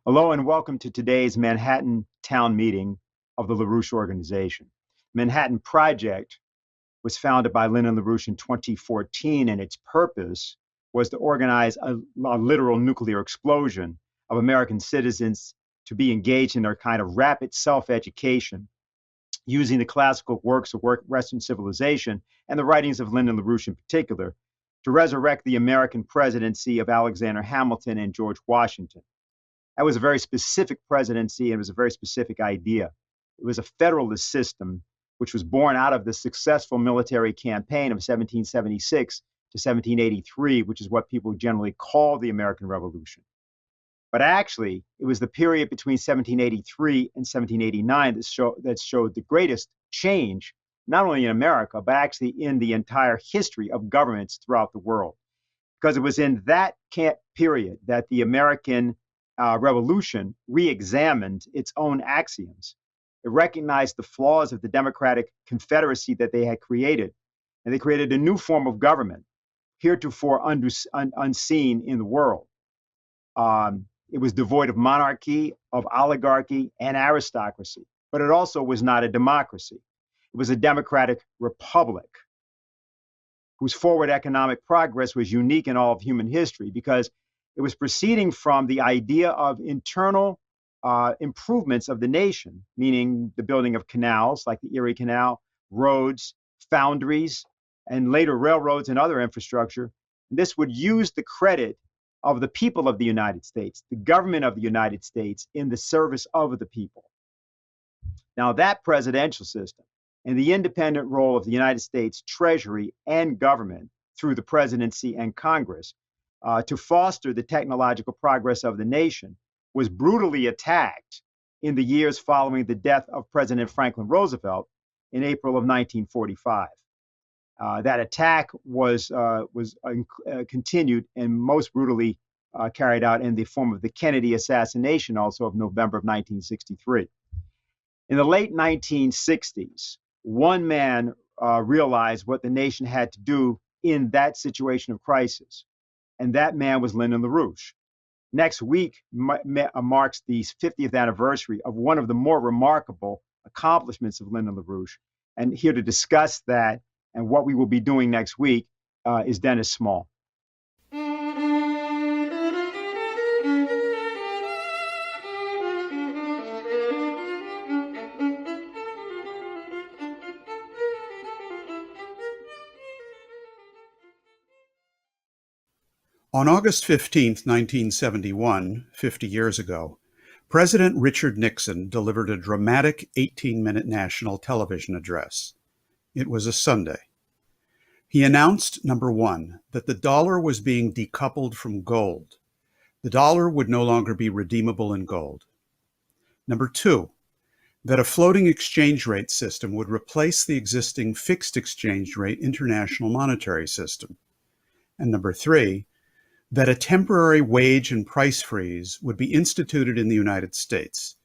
Hello and welcome to today's Manhattan Town Meeting of the LaRouche organization. Manhattan Project was founded by Lyndon LaRouche in 2014, and its purpose was to organize a literal nuclear explosion of American citizens to be engaged in their kind of rapid self-education using the classical works of Western civilization and the writings of Lyndon LaRouche in particular to resurrect the American presidency of Alexander Hamilton and George Washington. That was a very specific presidency, and it was a very specific idea. It was a federalist system which was born out of the successful military campaign of 1776 to 1783, which is what people generally call the American Revolution. But actually, it was the period between 1783 and 1789 that showed the greatest change, not only in America, but actually in the entire history of governments throughout the world. Because it was in that period that the American Revolution re-examined its own axioms. It recognized the flaws of the democratic confederacy that they had created, and they created a new form of government, heretofore unseen in the world. It was devoid of monarchy, of oligarchy, and aristocracy, but it also was not a democracy. It was a democratic republic whose forward economic progress was unique in all of human history because it was proceeding from the idea of internal improvements of the nation, meaning the building of canals like the Erie Canal, roads, foundries, and later railroads and other infrastructure. This would use the credit of the people of the United States, the government of the United States, in the service of the people. Now, that presidential system and the independent role of the United States Treasury and government through the presidency and Congress to foster the technological progress of the nation was brutally attacked in the years following the death of President Franklin Roosevelt in April of 1945. That attack was continued and most brutally carried out in the form of the Kennedy assassination, also of November of 1963. In the late 1960s, one man realized what the nation had to do in that situation of crisis, and that man was Lyndon LaRouche. Next week marks the 50th anniversary of one of the more remarkable accomplishments of Lyndon LaRouche. And here to discuss that and what we will be doing next week is Dennis Small. On August 15, 1971, 50 years ago, President Richard Nixon delivered a dramatic 18-minute national television address. It was a Sunday. He announced, number one, that the dollar was being decoupled from gold. The dollar would no longer be redeemable in gold. Number two, that a floating exchange rate system would replace the existing fixed exchange rate international monetary system. And number three, that a temporary wage and price freeze would be instituted in the United States,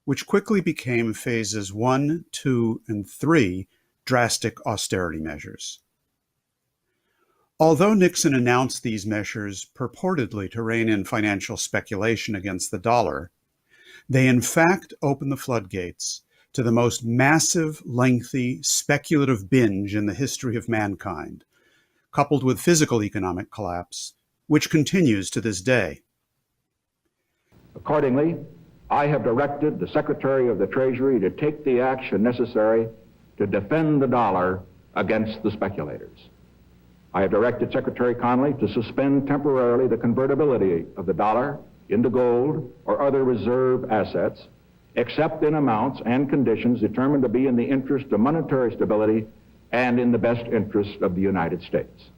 which quickly became phases 1, 2, and 3 drastic austerity measures. Although Nixon announced these measures purportedly to rein in financial speculation against the dollar, they in fact opened the floodgates to the most massive, lengthy, speculative binge in the history of mankind, coupled with physical economic collapse, which continues to this day. Accordingly, I have directed the Secretary of the Treasury to take the action necessary to defend the dollar against the speculators. I have directed Secretary Connally to suspend temporarily the convertibility of the dollar into gold or other reserve assets, except in amounts and conditions determined to be in the interest of monetary stability and in the best interest of the United States.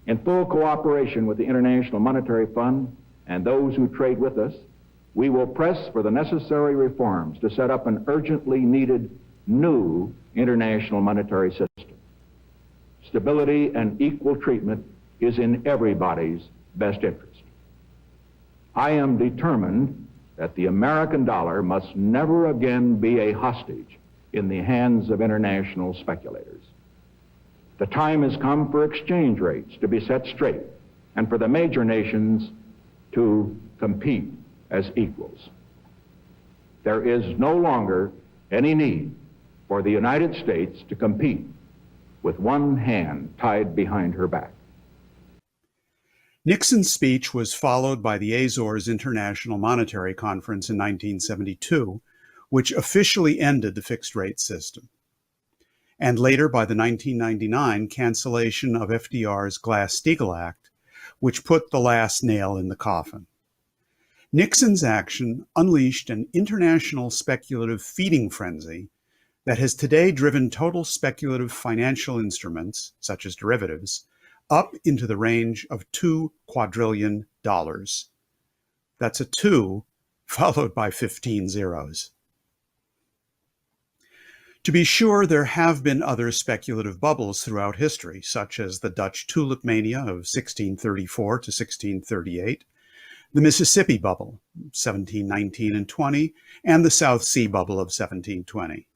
In full cooperation with the International Monetary Fund and those who trade with us, we will press for the necessary reforms to set up an urgently needed new international monetary system. Stability and equal treatment is in everybody's best interest. I am determined that the American dollar must never again be a hostage in the hands of international speculators. The time has come for exchange rates to be set straight and for the major nations to compete as equals. There is no longer any need for the United States to compete with one hand tied behind her back. Nixon's speech was followed by the Azores International Monetary Conference in 1972, which officially ended the fixed rate system, and later by the 1999 cancellation of FDR's Glass-Steagall Act, which put the last nail in the coffin. Nixon's action unleashed an international speculative feeding frenzy that has today driven total speculative financial instruments, such as derivatives, up into the range of $2 quadrillion. That's a 2 followed by 15 zeros. To be sure, there have been other speculative bubbles throughout history, such as the Dutch tulip mania of 1634 to 1638, the Mississippi bubble, 1719 and 20, and the South Sea bubble of 1720.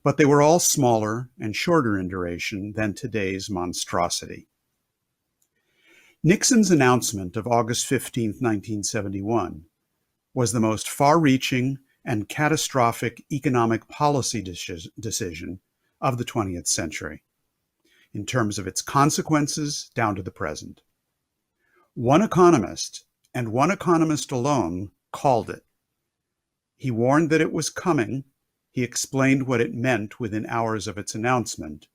But they were all smaller and shorter in duration than today's monstrosity. Nixon's announcement of August 15, 1971, was the most far-reaching and catastrophic economic policy decision of the 20th century, in terms of its consequences down to the present. One economist, and one economist alone, called it. He warned that it was coming, he explained what it meant within hours of its announcement,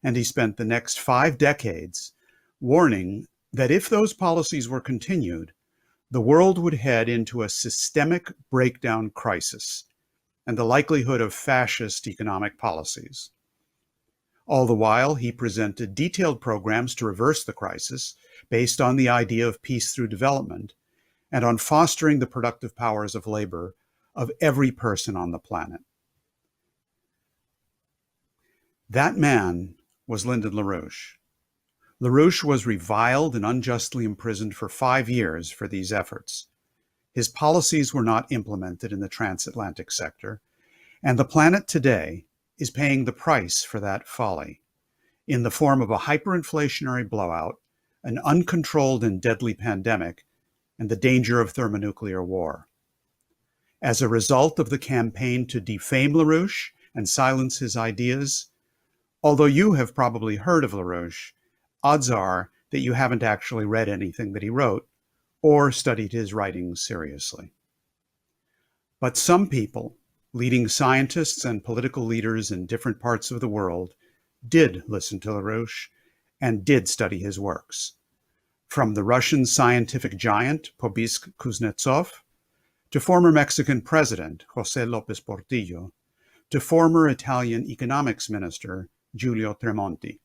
and he spent the next 5 decades warning that if those policies were continued, the world would head into a systemic breakdown crisis and the likelihood of fascist economic policies. All the while, he presented detailed programs to reverse the crisis based on the idea of peace through development and on fostering the productive powers of labor of every person on the planet. That man was Lyndon LaRouche. LaRouche was reviled and unjustly imprisoned for 5 years for these efforts. His policies were not implemented in the transatlantic sector, and the planet today is paying the price for that folly in the form of a hyperinflationary blowout, an uncontrolled and deadly pandemic, and the danger of thermonuclear war. As a result of the campaign to defame LaRouche and silence his ideas, although you have probably heard of LaRouche, odds are that you haven't actually read anything that he wrote or studied his writings seriously. But some people, leading scientists and political leaders in different parts of the world, did listen to LaRouche and did study his works. From the Russian scientific giant Pobisky Kuznetsov, to former Mexican President José López Portillo, to former Italian economics minister Giulio Tremonti.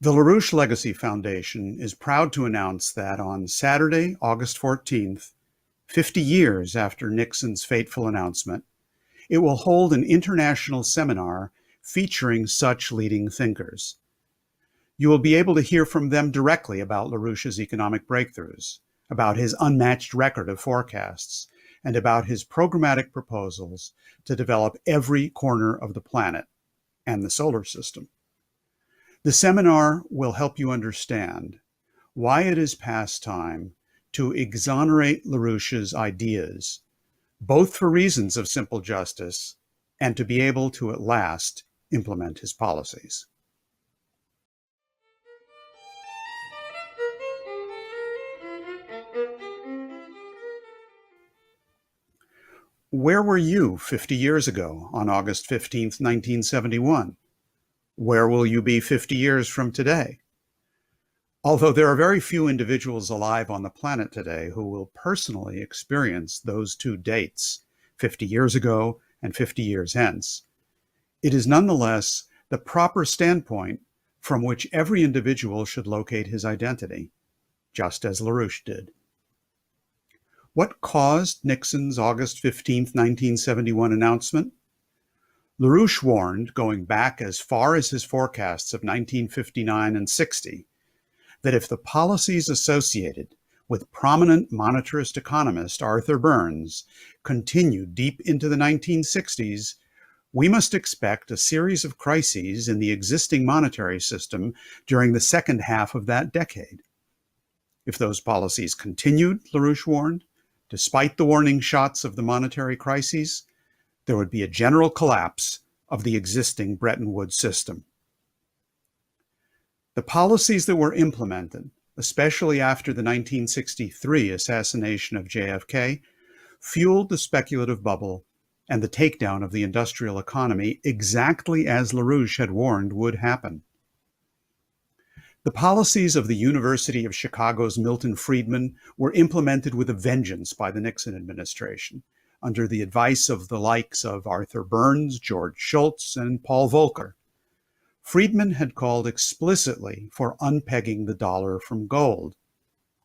The LaRouche Legacy Foundation is proud to announce that on Saturday, August 14th, 50 years after Nixon's fateful announcement, it will hold an international seminar featuring such leading thinkers. You will be able to hear from them directly about LaRouche's economic breakthroughs, about his unmatched record of forecasts, and about his programmatic proposals to develop every corner of the planet and the solar system. The seminar will help you understand why it is past time to exonerate LaRouche's ideas, both for reasons of simple justice and to be able to at last implement his policies. Where were you 50 years ago on August 15th, 1971? Where will you be 50 years from today? Although there are very few individuals alive on the planet today who will personally experience those two dates, 50 years ago and 50 years hence, it is nonetheless the proper standpoint from which every individual should locate his identity, just as LaRouche did. What caused Nixon's August 15, 1971 announcement? LaRouche warned, going back as far as his forecasts of 1959 and 60, that if the policies associated with prominent monetarist economist Arthur Burns continued deep into the 1960s, we must expect a series of crises in the existing monetary system during the second half of that decade. If those policies continued, LaRouche warned, despite the warning shots of the monetary crises, there would be a general collapse of the existing Bretton Woods system. The policies that were implemented, especially after the 1963 assassination of JFK, fueled the speculative bubble and the takedown of the industrial economy exactly as LaRouche had warned would happen. The policies of the University of Chicago's Milton Friedman were implemented with a vengeance by the Nixon administration, under the advice of the likes of Arthur Burns, George Shultz, and Paul Volcker. Friedman had called explicitly for unpegging the dollar from gold.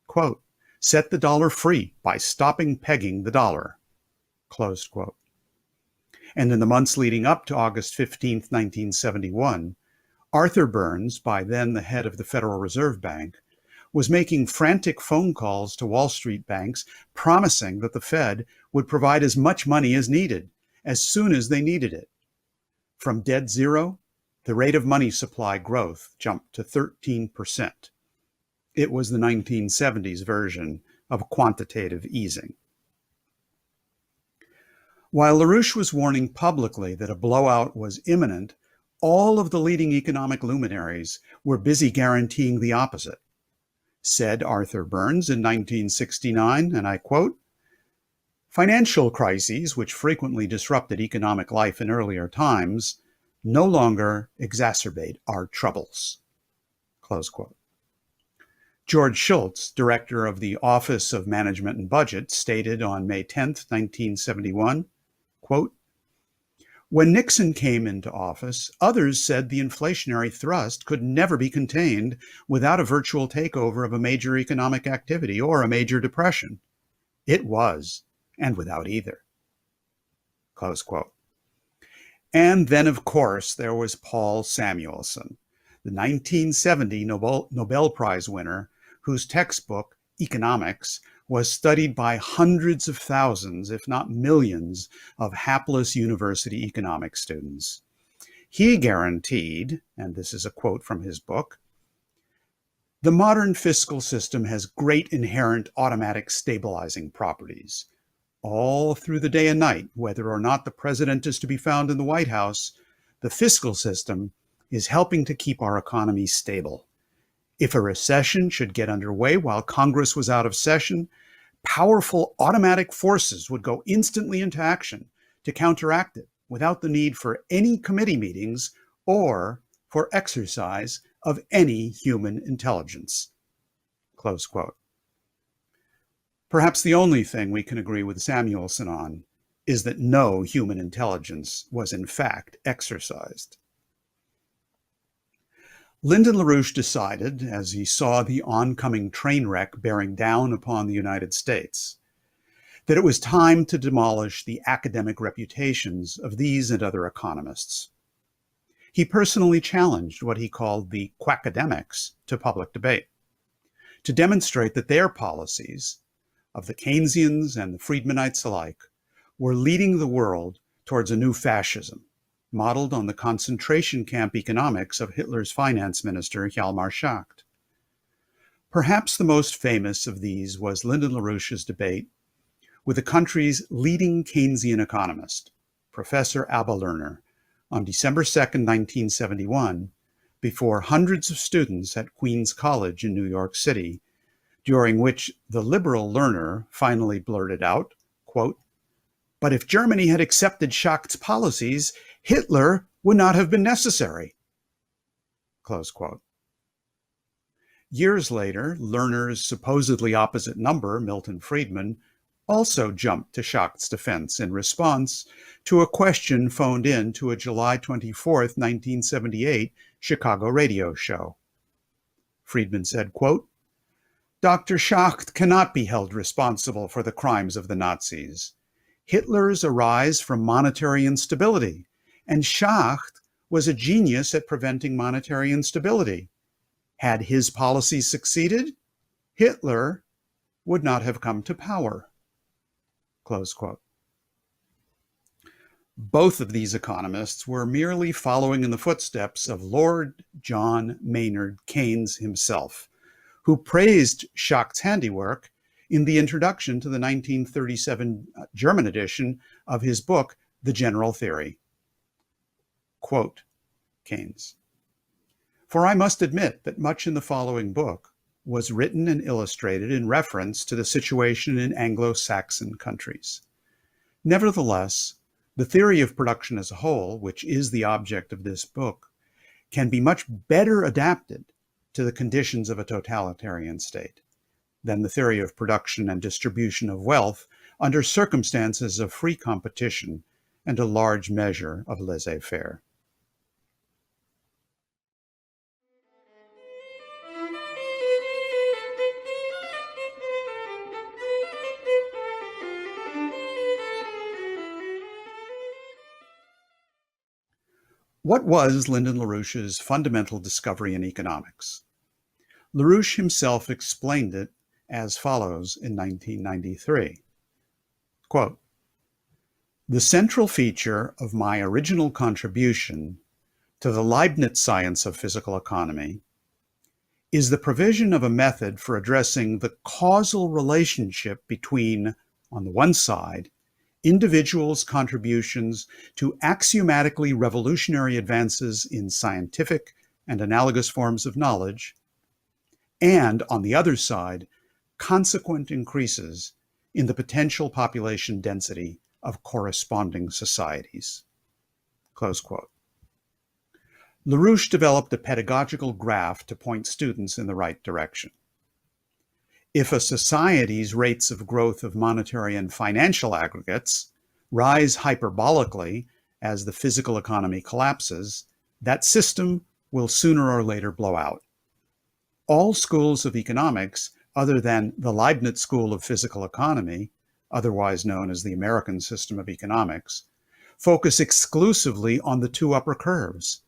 Quote, "Set the dollar free by stopping pegging the dollar," closed quote. And in the months leading up to August 15, 1971, Arthur Burns, by then the head of the Federal Reserve Bank, was making frantic phone calls to Wall Street banks, promising that the Fed would provide as much money as needed, as soon as they needed it. From dead zero, the rate of money supply growth jumped to 13%. It was the 1970s version of quantitative easing. While LaRouche was warning publicly that a blowout was imminent, all of the leading economic luminaries were busy guaranteeing the opposite. Said Arthur Burns in 1969, and I quote, "Financial crises, which frequently disrupted economic life in earlier times, no longer exacerbate our troubles," close quote. George Shultz, director of the Office of Management and Budget, stated on May 10, 1971, quote, "When Nixon came into office, others said the inflationary thrust could never be contained without a virtual takeover of a major economic activity or a major depression. It was, and without either," close quote. And then, of course, there was Paul Samuelson, the 1970 Nobel Prize winner, whose textbook, Economics, was studied by hundreds of thousands, if not millions, of hapless university economics students. He guaranteed, and this is a quote from his book, "The modern fiscal system has great inherent automatic stabilizing properties. All through the day and night, whether or not the president is to be found in the White House, the fiscal system is helping to keep our economy stable. If a recession should get underway while Congress was out of session, powerful automatic forces would go instantly into action to counteract it without the need for any committee meetings or for exercise of any human intelligence," close quote. Perhaps the only thing we can agree with Samuelson on is that no human intelligence was in fact exercised. Lyndon LaRouche decided, as he saw the oncoming train wreck bearing down upon the United States, that it was time to demolish the academic reputations of these and other economists. He personally challenged what he called the quackademics to public debate, to demonstrate that their policies, of the Keynesians and the Friedmanites alike, were leading the world towards a new fascism, modeled on the concentration camp economics of Hitler's finance minister, Hjalmar Schacht. Perhaps the most famous of these was Lyndon LaRouche's debate with the country's leading Keynesian economist, Professor Abba Lerner, on December 2, 1971, before hundreds of students at Queens College in New York City, during which the liberal Lerner finally blurted out, quote, "But if Germany had accepted Schacht's policies, Hitler would not have been necessary," close quote. Years later, Lerner's supposedly opposite number, Milton Friedman, also jumped to Schacht's defense in response to a question phoned in to a July 24, 1978 Chicago radio show. Friedman said, quote, "Dr. Schacht cannot be held responsible for the crimes of the Nazis. Hitler's arise from monetary instability, and Schacht was a genius at preventing monetary instability. Had his policies succeeded, Hitler would not have come to power," close quote. Both of these economists were merely following in the footsteps of Lord John Maynard Keynes himself, who praised Schacht's handiwork in the introduction to the 1937 German edition of his book, The General Theory. Quote, Keynes, "For I must admit that much in the following book was written and illustrated in reference to the situation in Anglo-Saxon countries. Nevertheless, the theory of production as a whole, which is the object of this book, can be much better adapted to the conditions of a totalitarian state than the theory of production and distribution of wealth under circumstances of free competition and a large measure of laissez-faire." What was Lyndon LaRouche's fundamental discovery in economics? LaRouche himself explained it as follows in 1993. Quote, "The central feature of my original contribution to the Leibniz science of physical economy is the provision of a method for addressing the causal relationship between, on the one side, individuals' contributions to axiomatically revolutionary advances in scientific and analogous forms of knowledge, and, on the other side, consequent increases in the potential population density of corresponding societies." Close quote. LaRouche developed a pedagogical graph to point students in the right direction. If a society's rates of growth of monetary and financial aggregates rise hyperbolically as the physical economy collapses, that system will sooner or later blow out. All schools of economics, other than the Leibniz School of Physical Economy, otherwise known as the American system of economics, focus exclusively on the two upper curves,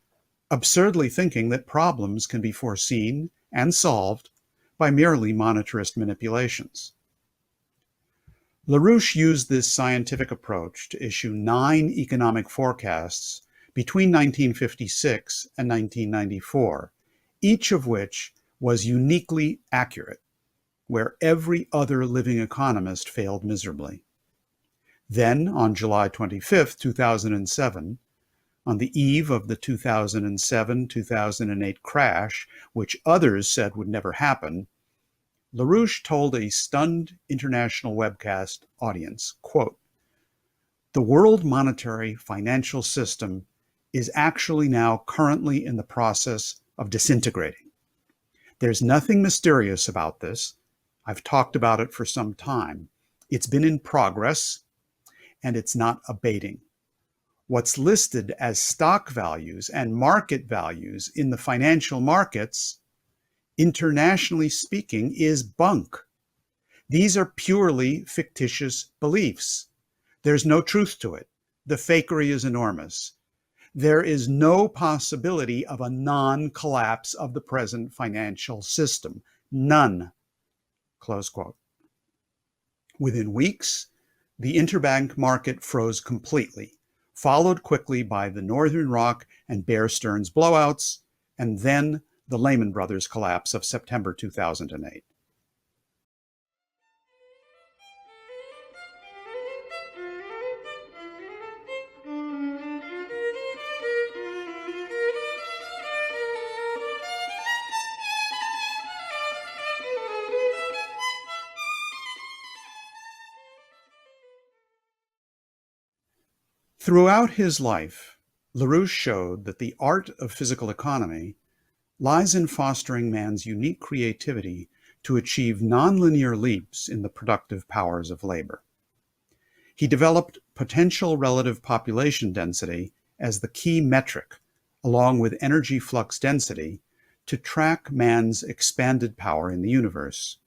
absurdly thinking that problems can be foreseen and solved by merely monetarist manipulations. LaRouche used this scientific approach to issue 9 economic forecasts between 1956 and 1994, each of which was uniquely accurate, where every other living economist failed miserably. Then, on July 25, 2007, on the eve of the 2007-2008 crash, which others said would never happen, LaRouche told a stunned international webcast audience, quote, "The world monetary financial system is actually now currently in the process of disintegrating. There's nothing mysterious about this. I've talked about it for some time. It's been in progress, and it's not abating. What's listed as stock values and market values in the financial markets, internationally speaking, is bunk. These are purely fictitious beliefs. There's no truth to it. The fakery is enormous. There is no possibility of a non-collapse of the present financial system. None." Close quote. Within weeks, the interbank market froze completely, followed quickly by the Northern Rock and Bear Stearns blowouts, and then the Lehman Brothers collapse of September 2008. Throughout his life, LaRouche showed that the art of physical economy lies in fostering man's unique creativity to achieve nonlinear leaps in the productive powers of labor. He developed potential relative population density as the key metric, along with energy flux density, to track man's expanded power in the universe.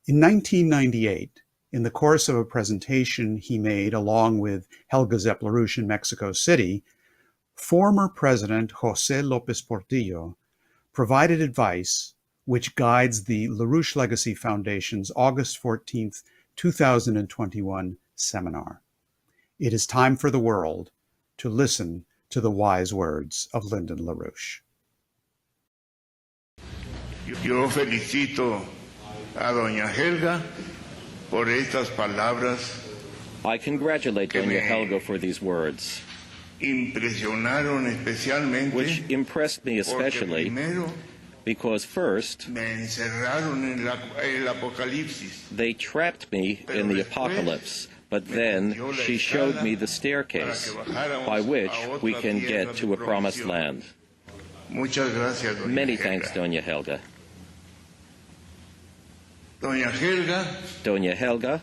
In 1998, in the course of a presentation he made along with Helga Zepp LaRouche in Mexico City, former President José López Portillo provided advice which guides the LaRouche Legacy Foundation's August 14, 2021 seminar. It is time for the world to listen to the wise words of Lyndon LaRouche. Yo felicito a doña Helga por estas palabras. I congratulate Doña Helga for these words, Impresionaron especialmente which impressed me especially primero because first, me encerraron en el Apocalipsis. they trapped me in the apocalypse, but then she showed me the staircase by which we can get to a promised land. Muchas gracias, doña Many Helga. thanks, Doña Helga. Doña Helga, Doña Helga,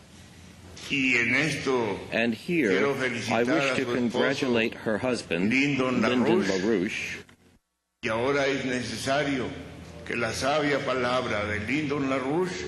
y en esto and here quiero I felicitar wish a to su congratulate esposo, her husband, Lyndon Lyndon LaRouche. LaRouche, y ahora es necesario que la sabia palabra de Lyndon LaRouche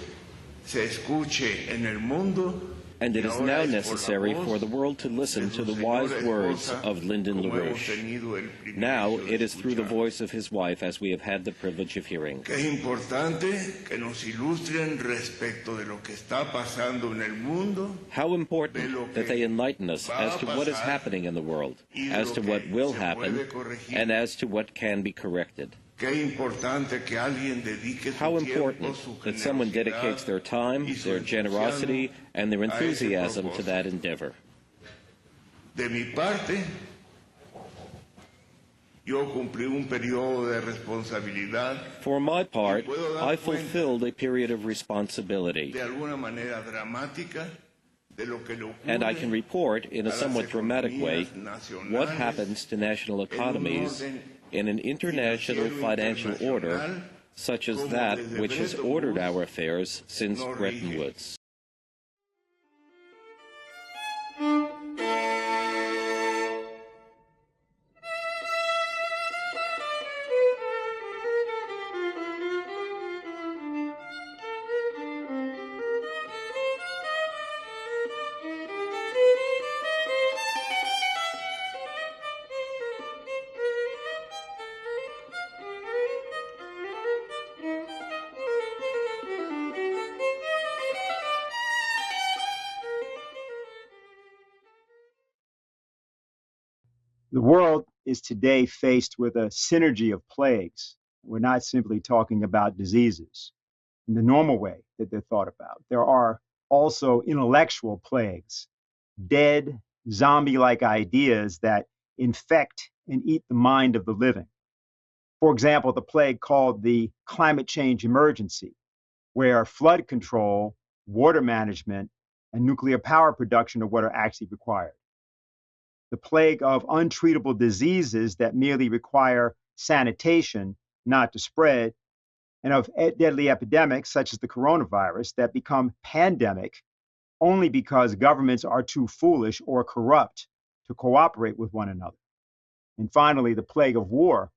se escuche en el mundo. and it y is ahora now es por la necessary voz for the world to listen de to su the wise señora words esposa, of Lyndon como hemos LaRouche. tenido el privilegio Now de it is through the escuchar. voice of his wife as we have had the privilege of hearing. Que es importante que nos ilustren respecto de lo que está pasando en el mundo, How important that they enlighten us as to what is happening in the world, as to what will happen, and as to what can be corrected. que es importante que alguien dedique su How tiempo, important su that someone dedicates their time, y su their generosity, and their a ese enthusiasm to propósito. that endeavor. De mi parte, yo cumplí un periodo de responsabilidad For my part, I fulfilled a period of responsibility, de alguna manera dramática de lo que le ocurre and I can report in a a las somewhat dramatic way economías what nacionales happens to national en un economies orden in an international financiero financial order internacional such as como that desde which has Bretton ordered Woods our affairs since nos Bretton rige. Woods. The world is today faced with a synergy of plagues. We're not simply talking about diseases in the normal way that they're thought about. There are also intellectual plagues, dead, zombie-like ideas that infect and eat the mind of the living. For example, the plague called the climate change emergency, where flood control, water management, and nuclear power production are what are actually required. The plague of untreatable diseases that merely require sanitation, not to spread, and of deadly epidemics such as the coronavirus that become pandemic only because governments are too foolish or corrupt to cooperate with one another. And finally, the plague of war,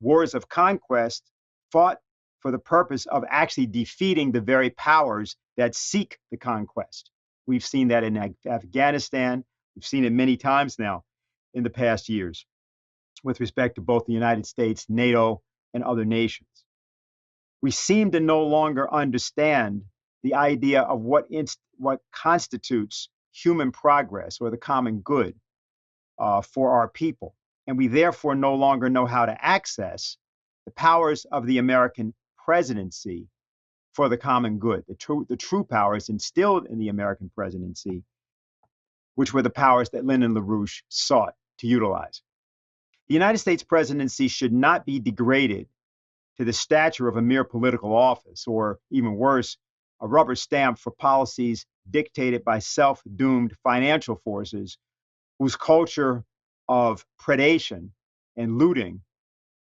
wars of conquest fought for the purpose of actually defeating the very powers that seek the conquest. We've seen that in Afghanistan. We've seen it many times now in the past years with respect to both the United States, NATO, and other nations. We seem to no longer understand the idea of what constitutes human progress or the common good for our people. And we therefore no longer know how to access the powers of the American presidency for the common good, the true powers instilled in the American presidency, which were the powers that Lyndon LaRouche sought to utilize. The United States presidency should not be degraded to the stature of a mere political office, or even worse, a rubber stamp for policies dictated by self-doomed financial forces whose culture of predation and looting,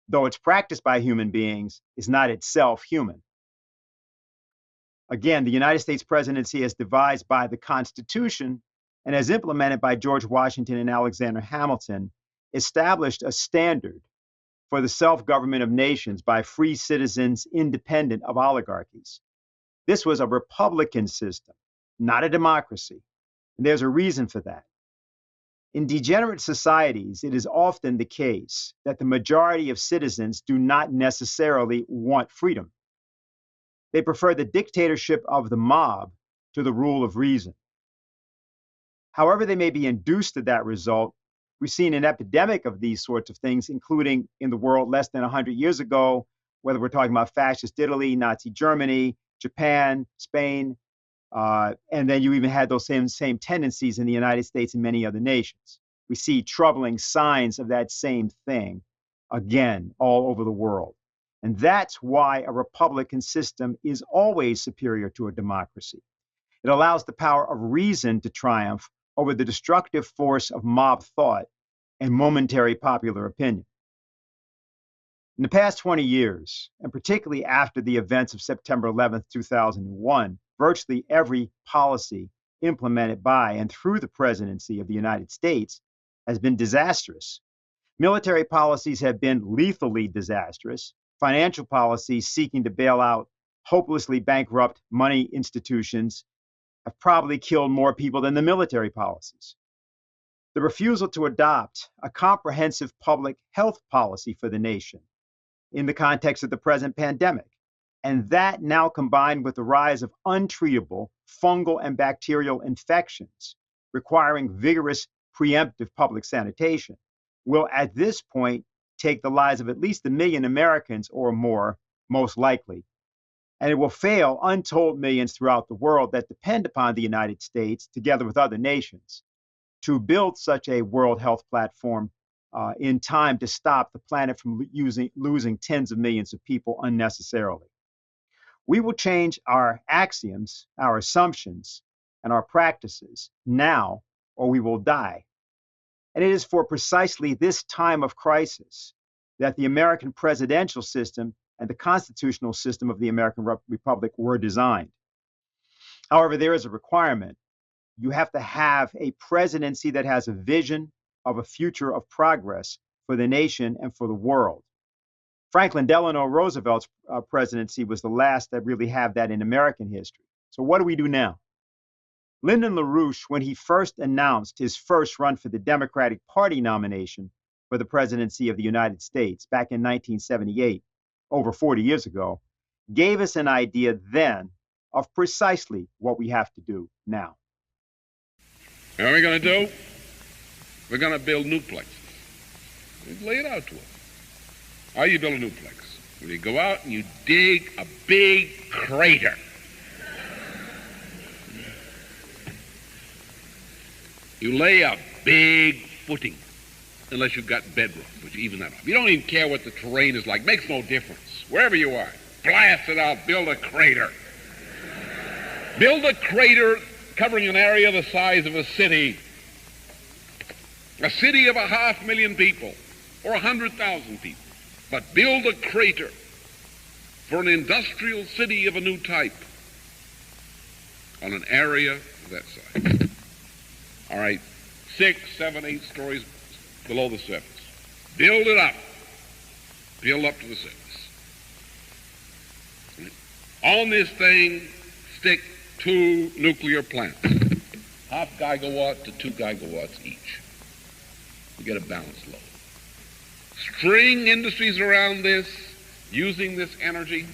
though it's practiced by human beings, is not itself human. Again, the United States presidency, as devised by the Constitution and as implemented by George Washington and Alexander Hamilton, established a standard for the self-government of nations by free citizens independent of oligarchies. This was a republican system, not a democracy. And there's a reason for that. In degenerate societies, it is often the case that the majority of citizens do not necessarily want freedom. They prefer the dictatorship of the mob to the rule of reason. However they may be induced to that result, we've seen an epidemic of these sorts of things, including in the world less than 100 years ago, whether we're talking about fascist Italy, Nazi Germany, Japan, Spain, and then you even had those same tendencies in the United States and many other nations. We see troubling signs of that same thing again all over the world. And that's why a republican system is always superior to a democracy. It allows the power of reason to triumph over the destructive force of mob thought and momentary popular opinion. In the past 20 years, and particularly after the events of September 11th, 2001, virtually every policy implemented by and through the presidency of the United States has been disastrous. Military policies have been lethally disastrous. Financial policies seeking to bail out hopelessly bankrupt money institutions have probably killed more people than the military policies. The refusal to adopt a comprehensive public health policy for the nation in the context of the present pandemic, and that now combined with the rise of untreatable fungal and bacterial infections requiring vigorous preemptive public sanitation, will at this point take the lives of at least 1 million Americans or more, most likely. And it will fail untold millions throughout the world that depend upon the United States, together with other nations, to build such a World Health Platform in time to stop the planet from losing tens of millions of people unnecessarily. We will change our axioms, our assumptions, and our practices now, or we will die. And it is for precisely this time of crisis that the American presidential system and the constitutional system of the American Republic were designed. However, there is a requirement. You have to have a presidency that has a vision of a future of progress for the nation and for the world. Franklin Delano Roosevelt's presidency was the last that really had that in American history. So what do we do now? Lyndon LaRouche, when he first announced his first run for the Democratic Party nomination for the presidency of the United States back in 1978, over 40 years ago, gave us an idea then of precisely what we have to do now. And what are we going to do? We're going to build nuplexes. We lay it out to us. How do you build a nuplex? Well, you go out and you dig a big crater. You lay a big footing, unless you've got bedrock, but you even that off. You don't even care what the terrain is like. Makes no difference. Wherever you are, blast it out, build a crater. Build a crater covering an area the size of a city of 500,000 people or 100,000 people. But build a crater for an industrial city of a new type on an area of that size. All right, 6, 7, 8 stories below the surface. Build it up. Build up to the surface. On this thing, stick 2 nuclear plants, 0.5 gigawatt to 2 gigawatts each. You get a balanced load. String industries around this, using this energy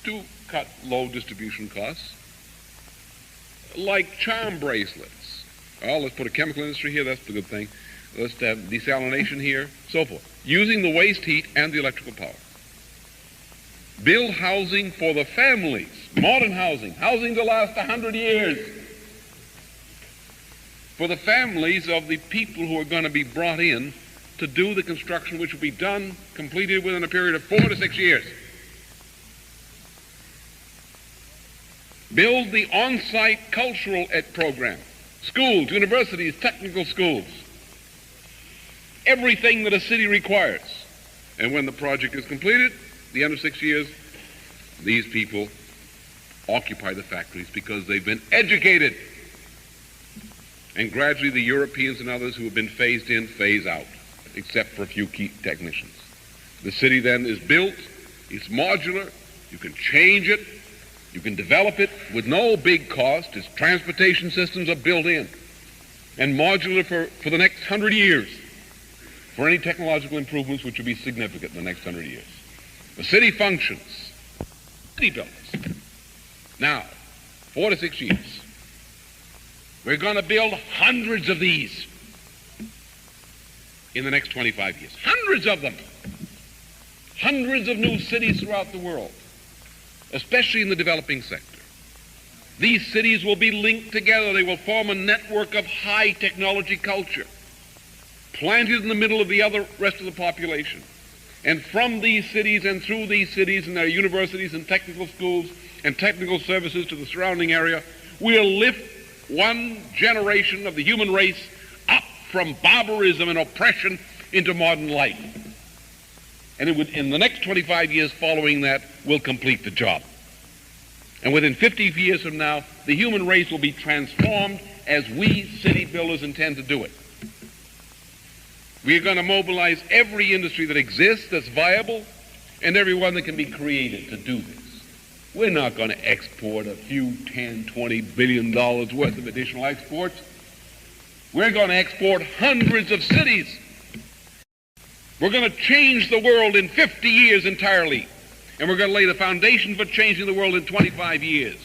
to cut low distribution costs, like charm bracelets. Oh, let's put a chemical industry here, that's the good thing. Let's have desalination here, so forth. Using the waste heat and the electrical power. Build housing for the families, modern housing to last 100 years. For the families of the people who are going to be brought in to do the construction, which will be done, completed within a period of 4 to 6 years. Build the on-site cultural ed program, schools, universities, technical schools, everything that a city requires. And when the project is completed, at the end of 6 years, these people occupy the factories because they've been educated. And gradually the Europeans and others who have been phased in phase out, except for a few key technicians. The city then is built, it's modular, you can change it, you can develop it with no big cost, its transportation systems are built in, and modular for the next 100 years, for any technological improvements which will be significant in the next 100 years. The city functions, city buildings. Now, 4 to 6 years, we're going to build hundreds of these in the next 25 years. Hundreds of them. hundreds of new cities throughout the world, especially in the developing sector. These cities will be linked together. They will form a network of high technology culture, planted in the middle of the rest of the population. And from these cities and through these cities and their universities and technical schools and technical services to the surrounding area, we'll lift one generation of the human race up from barbarism and oppression into modern life. And in the next 25 years following that, we'll complete the job. And within 50 years from now, the human race will be transformed as we city builders intend to do it. We're going to mobilize every industry that exists, that's viable, and every one that can be created to do this. We're not going to export a few $10, $20 billion worth of additional exports. We're going to export hundreds of cities. We're going to change the world in 50 years entirely, and we're going to lay the foundation for changing the world in 25 years.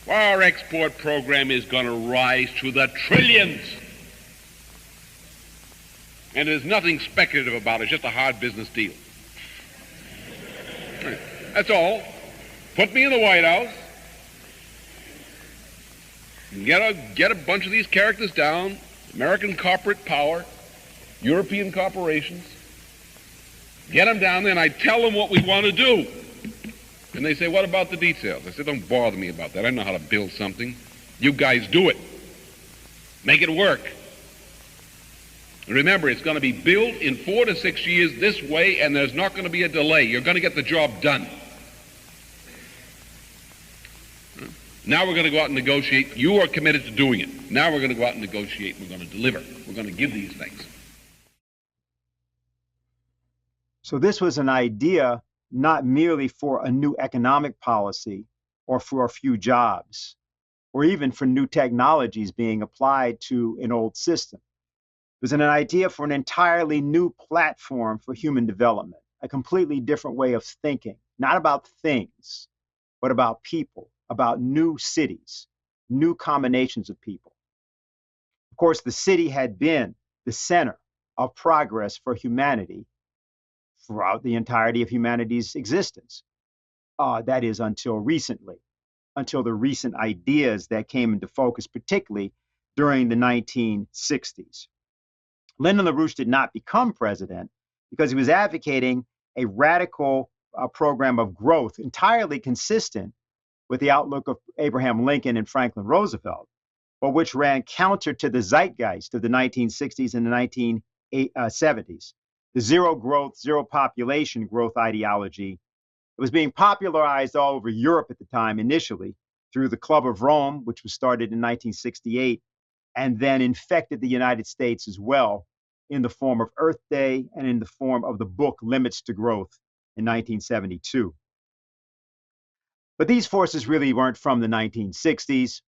Our export program is going to rise to the trillions. And there's nothing speculative about it, it's just a hard business deal. That's all. Put me in the White House, and get a bunch of these characters down, American corporate power, European corporations, get them down there, and I tell them what we want to do. And they say, what about the details? I said, don't bother me about that. I know how to build something. You guys do it. Make it work. And remember, it's going to be built in 4 to 6 years this way, and there's not going to be a delay. You're going to get the job done. Now we're going to go out and negotiate. You are committed to doing it. Now we're going to go out and negotiate. We're going to deliver. We're going to give these things. So this was an idea not merely for a new economic policy or for a few jobs, or even for new technologies being applied to an old system. It was an idea for an entirely new platform for human development, a completely different way of thinking, not about things, but about people, about new cities, new combinations of people. Of course, the city had been the center of progress for humanity throughout the entirety of humanity's existence. That is, until recently, until the recent ideas that came into focus, particularly during the 1960s. Lyndon LaRouche did not become president because he was advocating a radical program of growth entirely consistent with the outlook of Abraham Lincoln and Franklin Roosevelt, but which ran counter to the zeitgeist of the 1960s and the 1970s. The zero growth, zero population growth ideology. It was being popularized all over Europe at the time initially through the Club of Rome, which was started in 1968, and then infected the United States as well in the form of Earth Day and in the form of the book Limits to Growth in 1972. But these forces really weren't from the 1960s.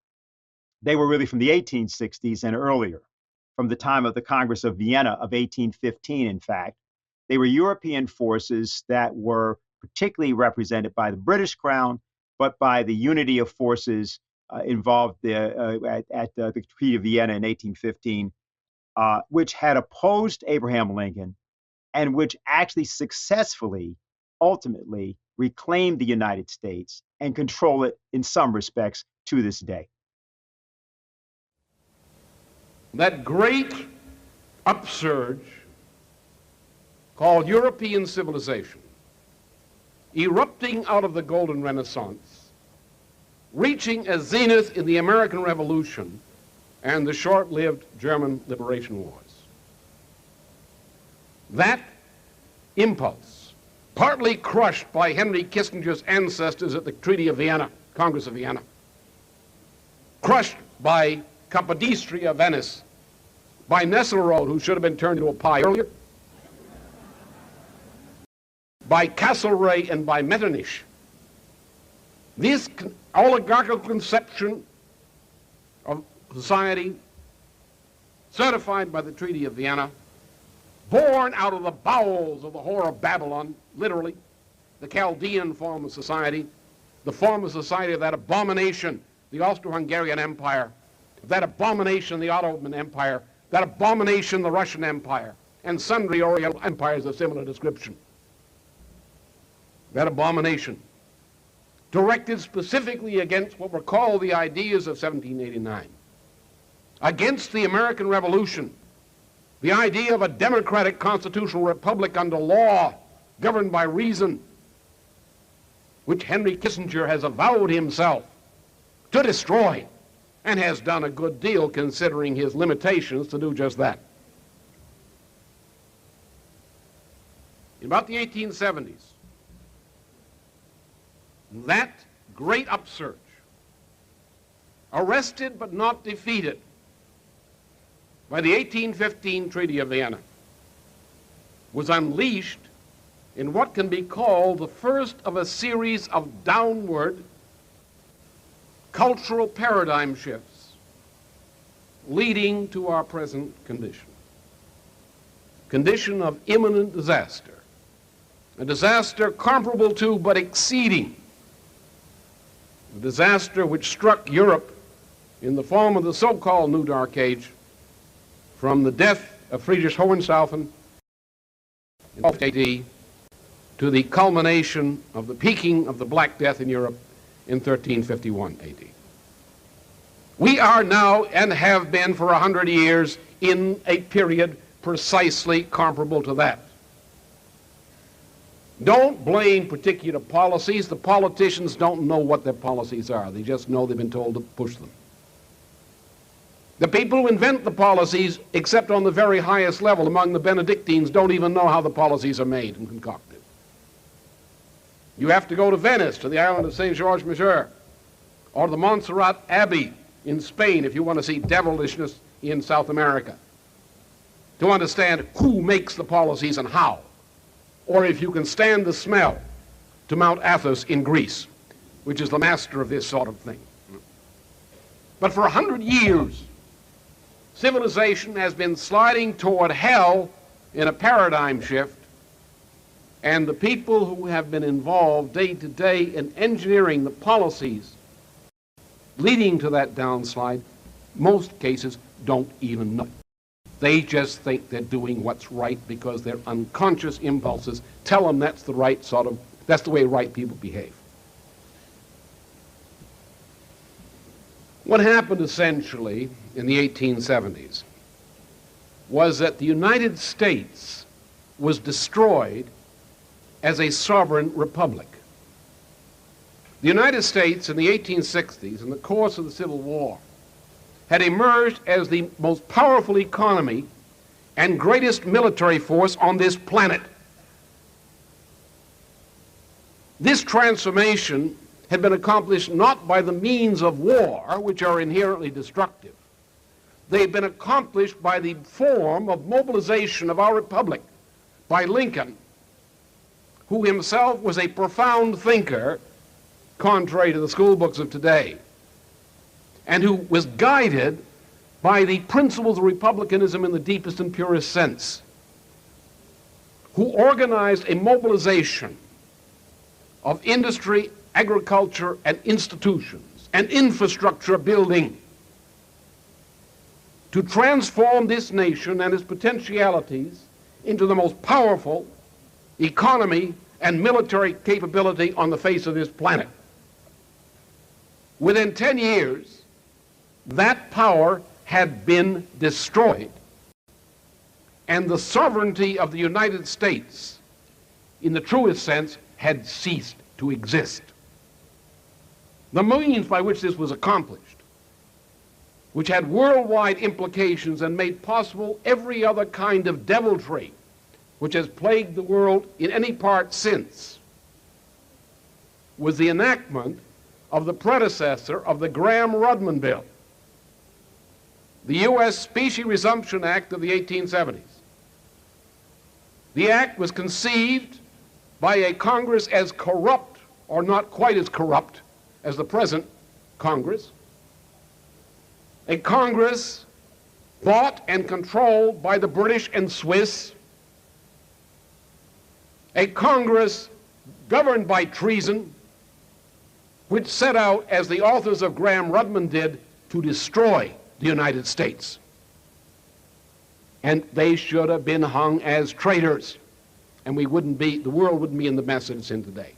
They were really from the 1860s and earlier, from the time of the Congress of Vienna of 1815, in fact. They were European forces that were particularly represented by the British Crown, but by the unity of forces involved at the Treaty of Vienna in 1815, which had opposed Abraham Lincoln and which actually successfully, ultimately, reclaimed the United States and control it in some respects to this day. That great upsurge called European civilization, erupting out of the Golden Renaissance, reaching a zenith in the American Revolution and the short-lived German liberation wars. That impulse, partly crushed by Henry Kissinger's ancestors at the Treaty of Vienna, Congress of Vienna, crushed by Capodistria, Venice, by Nesselrode, who should have been turned into a pie earlier, by Castlereagh and by Metternich. This oligarchical conception of society, certified by the Treaty of Vienna, born out of the bowels of the whore of Babylon, literally, the Chaldean form of society, the form of society of that abomination, the Austro-Hungarian Empire, that abomination, the Ottoman Empire, that abomination, the Russian Empire, and sundry Oriental empires of similar description. that abomination, directed specifically against what were called the ideas of 1789, against the American Revolution, the idea of a democratic constitutional republic under law, governed by reason, which Henry Kissinger has avowed himself to destroy, and has done a good deal considering his limitations to do just that. In about the 1870s, that great upsurge, arrested but not defeated by the 1815 Treaty of Vienna, was unleashed in what can be called the first of a series of downward cultural paradigm shifts leading to our present condition of imminent disaster, a disaster comparable to but exceeding the disaster which struck Europe in the form of the so-called New Dark Age from the death of Friedrich Hohenstaufen in 1280 to the culmination of the peaking of the Black Death in Europe in 1351 AD. We are now, and have been for 100 years, in a period precisely comparable to that. Don't blame particular policies. The politicians don't know what their policies are. They just know they've been told to push them. The people who invent the policies, except on the very highest level among the Benedictines, don't even know how the policies are made and concocted. You have to go to Venice, to the island of St. George Major, or the Montserrat Abbey in Spain if you want to see devilishness in South America, to understand who makes the policies and how. Or if you can stand the smell, to Mount Athos in Greece, which is the master of this sort of thing. But for 100 years, civilization has been sliding toward hell in a paradigm shift, and the people who have been involved day to day in engineering the policies leading to that downslide, most cases don't even know. They just think they're doing what's right because their unconscious impulses tell them that's the right sort of, that's the way right people behave. What happened essentially in the 1870s was that the United States was destroyed as a sovereign republic. The United States in the 1860s, in the course of the Civil War, had emerged as the most powerful economy and greatest military force on this planet. This transformation had been accomplished not by the means of war, which are inherently destructive. They had been accomplished by the form of mobilization of our republic by Lincoln, who himself was a profound thinker, contrary to the school books of today, and who was guided by the principles of republicanism in the deepest and purest sense, who organized a mobilization of industry, agriculture, and institutions, and infrastructure building to transform this nation and its potentialities into the most powerful economy and military capability on the face of this planet. Within 10 years, that power had been destroyed, and the sovereignty of the United States, in the truest sense, had ceased to exist. The means by which this was accomplished, which had worldwide implications and made possible every other kind of deviltry which has plagued the world in any part since, was the enactment of the predecessor of the Graham-Rudman Bill, the U.S. Specie Resumption Act of the 1870s. The act was conceived by a Congress as corrupt, or not quite as corrupt, as the present Congress, a Congress bought and controlled by the British and Swiss, a Congress governed by treason, which set out, as the authors of Graham-Rudman did, to destroy the United States. And they should have been hung as traitors, and the world wouldn't be in the mess it's in today.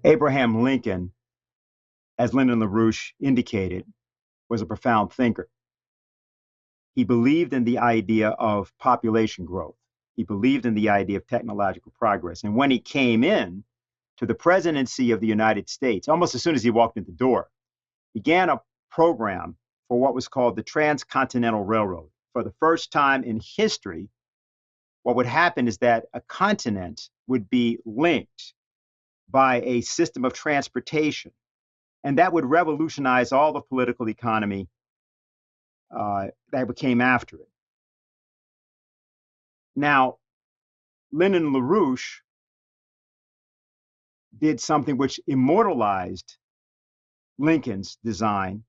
Abraham Lincoln, as Lyndon LaRouche indicated, was a profound thinker. He believed in the idea of population growth. He believed in the idea of technological progress. And when he came in to the presidency of the United States, almost as soon as he walked in the door, began a program for what was called the Transcontinental Railroad. For the first time in history, what would happen is that a continent would be linked by a system of transportation, and that would revolutionize all the political economy that came after it. Now, Lyndon LaRouche did something which immortalized Lincoln's design,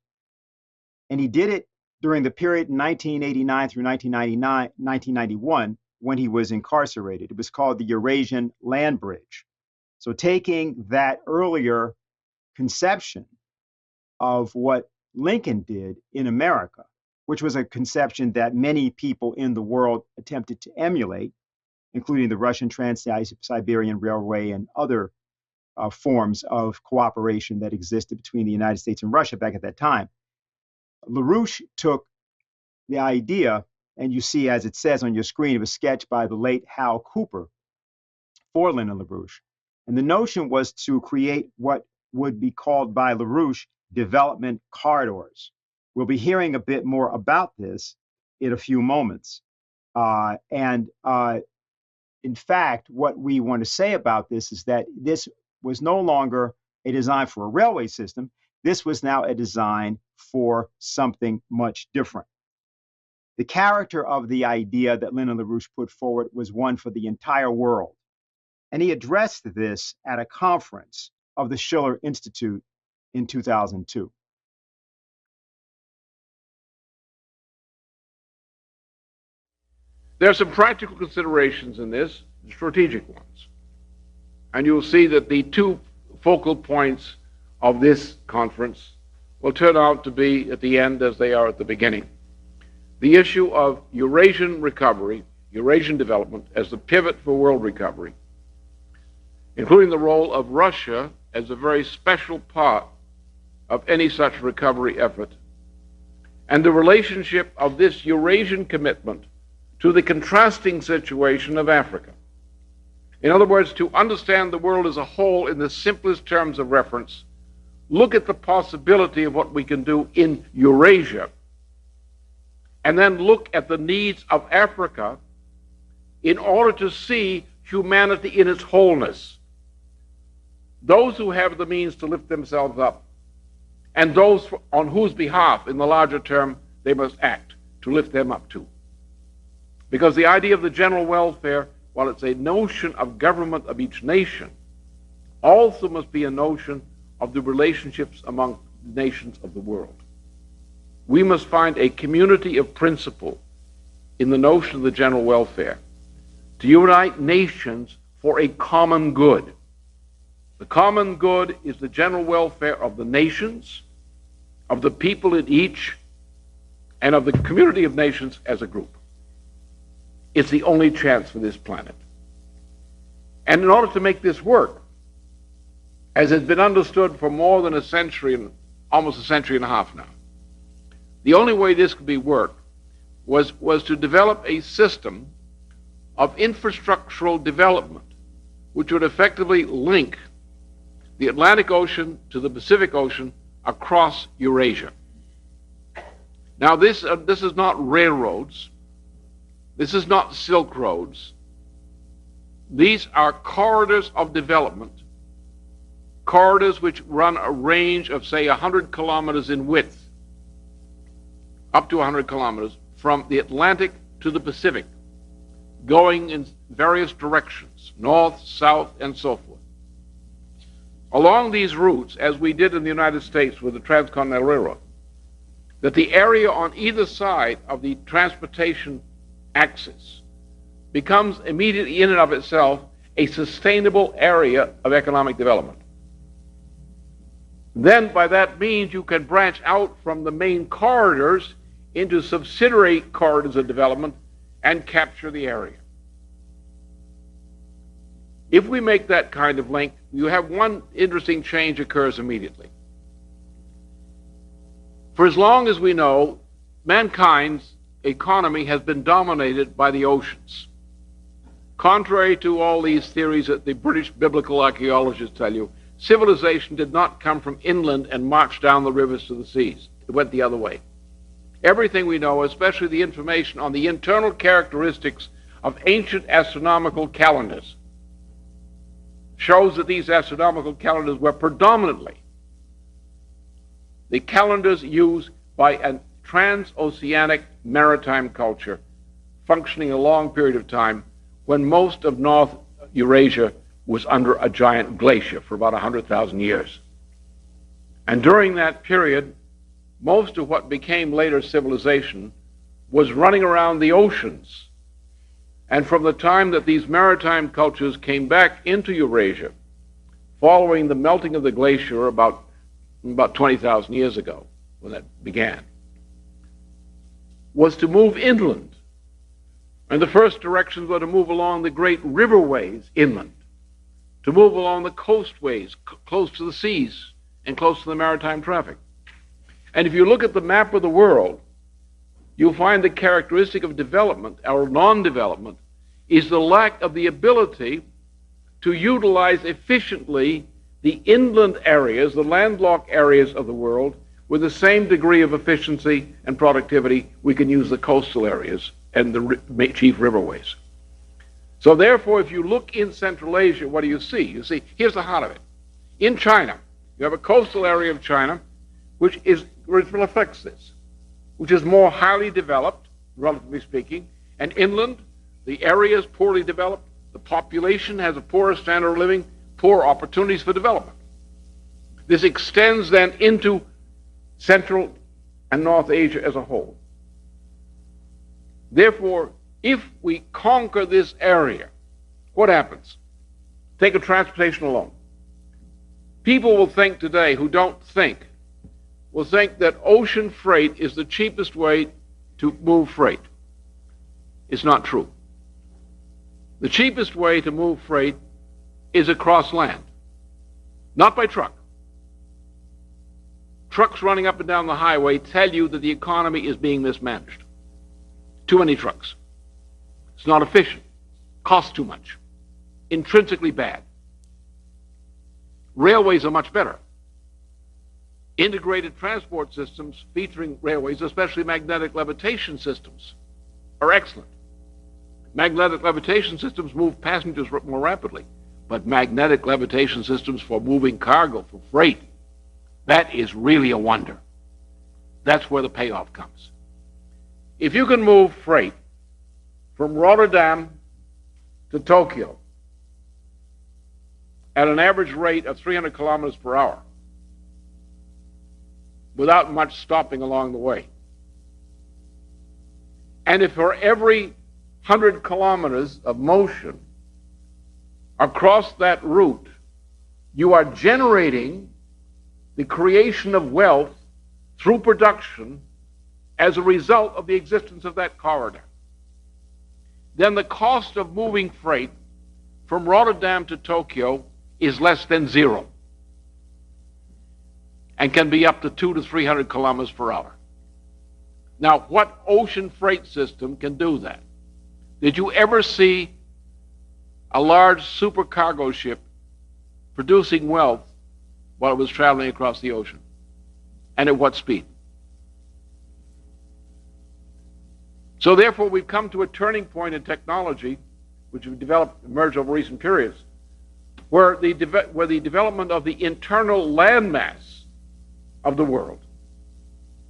and he did it during the period 1989 through 1991 when he was incarcerated. It was called the Eurasian Land Bridge. So taking that earlier conception of what Lincoln did in America, which was a conception that many people in the world attempted to emulate, including the Russian Trans-Siberian Railway and other forms of cooperation that existed between the United States and Russia back at that time. LaRouche took the idea, and you see, as it says on your screen, it was sketched by the late Hal Cooper for Lyndon LaRouche. And the notion was to create what would be called by LaRouche development corridors. We'll be hearing a bit more about this in a few moments. In fact, what we want to say about this is that this was no longer a design for a railway system. This was now a design for something much different. The character of the idea that Lyndon LaRouche put forward was one for the entire world. And he addressed this at a conference of the Schiller Institute in 2002. There are some practical considerations in this, strategic ones. And you'll see that the two focal points of this conference will turn out to be at the end as they are at the beginning. The issue of Eurasian recovery, Eurasian development as the pivot for world recovery, including the role of Russia as a very special part of any such recovery effort, and the relationship of this Eurasian commitment to the contrasting situation of Africa. In other words, to understand the world as a whole in the simplest terms of reference, look at the possibility of what we can do in Eurasia, and then look at the needs of Africa in order to see humanity in its wholeness. Those who have the means to lift themselves up, and those on whose behalf, in the larger term, they must act to lift them up too. Because the idea of the general welfare, while it's a notion of government of each nation, also must be a notion of the relationships among the nations of the world. We must find a community of principle in the notion of the general welfare to unite nations for a common good. The common good is the general welfare of the nations, of the people in each, and of the community of nations as a group. It's the only chance for this planet. And in order to make this work, as has been understood for more than a century, almost a century and a half now, the only way this could be worked was to develop a system of infrastructural development which would effectively link the Atlantic Ocean to the Pacific Ocean across Eurasia. Now, this is not railroads. This is not Silk Roads. These are corridors of development, corridors which run a range of, say, 100 kilometers in width, up to 100 kilometers, from the Atlantic to the Pacific, going in various directions, north, south, and so forth. Along these routes, as we did in the United States with the Transcontinental Railroad, that the area on either side of the transportation axis becomes immediately in and of itself a sustainable area of economic development. Then by that means you can branch out from the main corridors into subsidiary corridors of development and capture the area. If we make that kind of link, you have one interesting change occurs immediately. For as long as we know, mankind's economy has been dominated by the oceans. Contrary to all these theories that the British biblical archaeologists tell you, civilization did not come from inland and march down the rivers to the seas. It went the other way. Everything we know, especially the information on the internal characteristics of ancient astronomical calendars, shows that these astronomical calendars were predominantly the calendars used by a transoceanic maritime culture functioning a long period of time when most of North Eurasia was under a giant glacier for about 100,000 years. And during that period, most of what became later civilization was running around the oceans. And from the time that these maritime cultures came back into Eurasia, following the melting of the glacier about 20,000 years ago, when that began, was to move inland. And the first directions were to move along the great riverways inland, to move along the coastways close to the seas and close to the maritime traffic. And if you look at the map of the world, you'll find the characteristic of development, or non-development, is the lack of the ability to utilize efficiently the inland areas, the landlocked areas of the world, with the same degree of efficiency and productivity we can use the coastal areas and the chief riverways. So therefore, if you look in Central Asia, what do you see? You see, here's the heart of it. In China, you have a coastal area of China which reflects this, which is more highly developed, relatively speaking, and inland, the area is poorly developed, the population has a poorer standard of living, poor opportunities for development. This extends then into Central and North Asia as a whole. Therefore, if we conquer this area, what happens? Take a transportation alone. People will think today, who don't think, will think that ocean freight is the cheapest way to move freight. It's not true. The cheapest way to move freight is across land, not by truck. Trucks running up and down the highway tell you that the economy is being mismanaged. Too many trucks. It's not efficient. Costs too much. Intrinsically bad. Railways are much better. Integrated transport systems featuring railways, especially magnetic levitation systems, are excellent. Magnetic levitation systems move passengers more rapidly, but magnetic levitation systems for moving cargo, for freight, that is really a wonder. That's where the payoff comes. If you can move freight from Rotterdam to Tokyo at an average rate of 300 kilometers per hour without much stopping along the way, and if for every 100 kilometers of motion across that route you are generating the creation of wealth through production as a result of the existence of that corridor, then the cost of moving freight from Rotterdam to Tokyo is less than zero and can be up to 200 to 300 kilometers per hour. Now, what ocean freight system can do that? Did you ever see a large supercargo ship producing wealth while it was traveling across the ocean? And at what speed? So therefore, we've come to a turning point in technology, which we've emerged over recent periods, where the development of the internal landmass of the world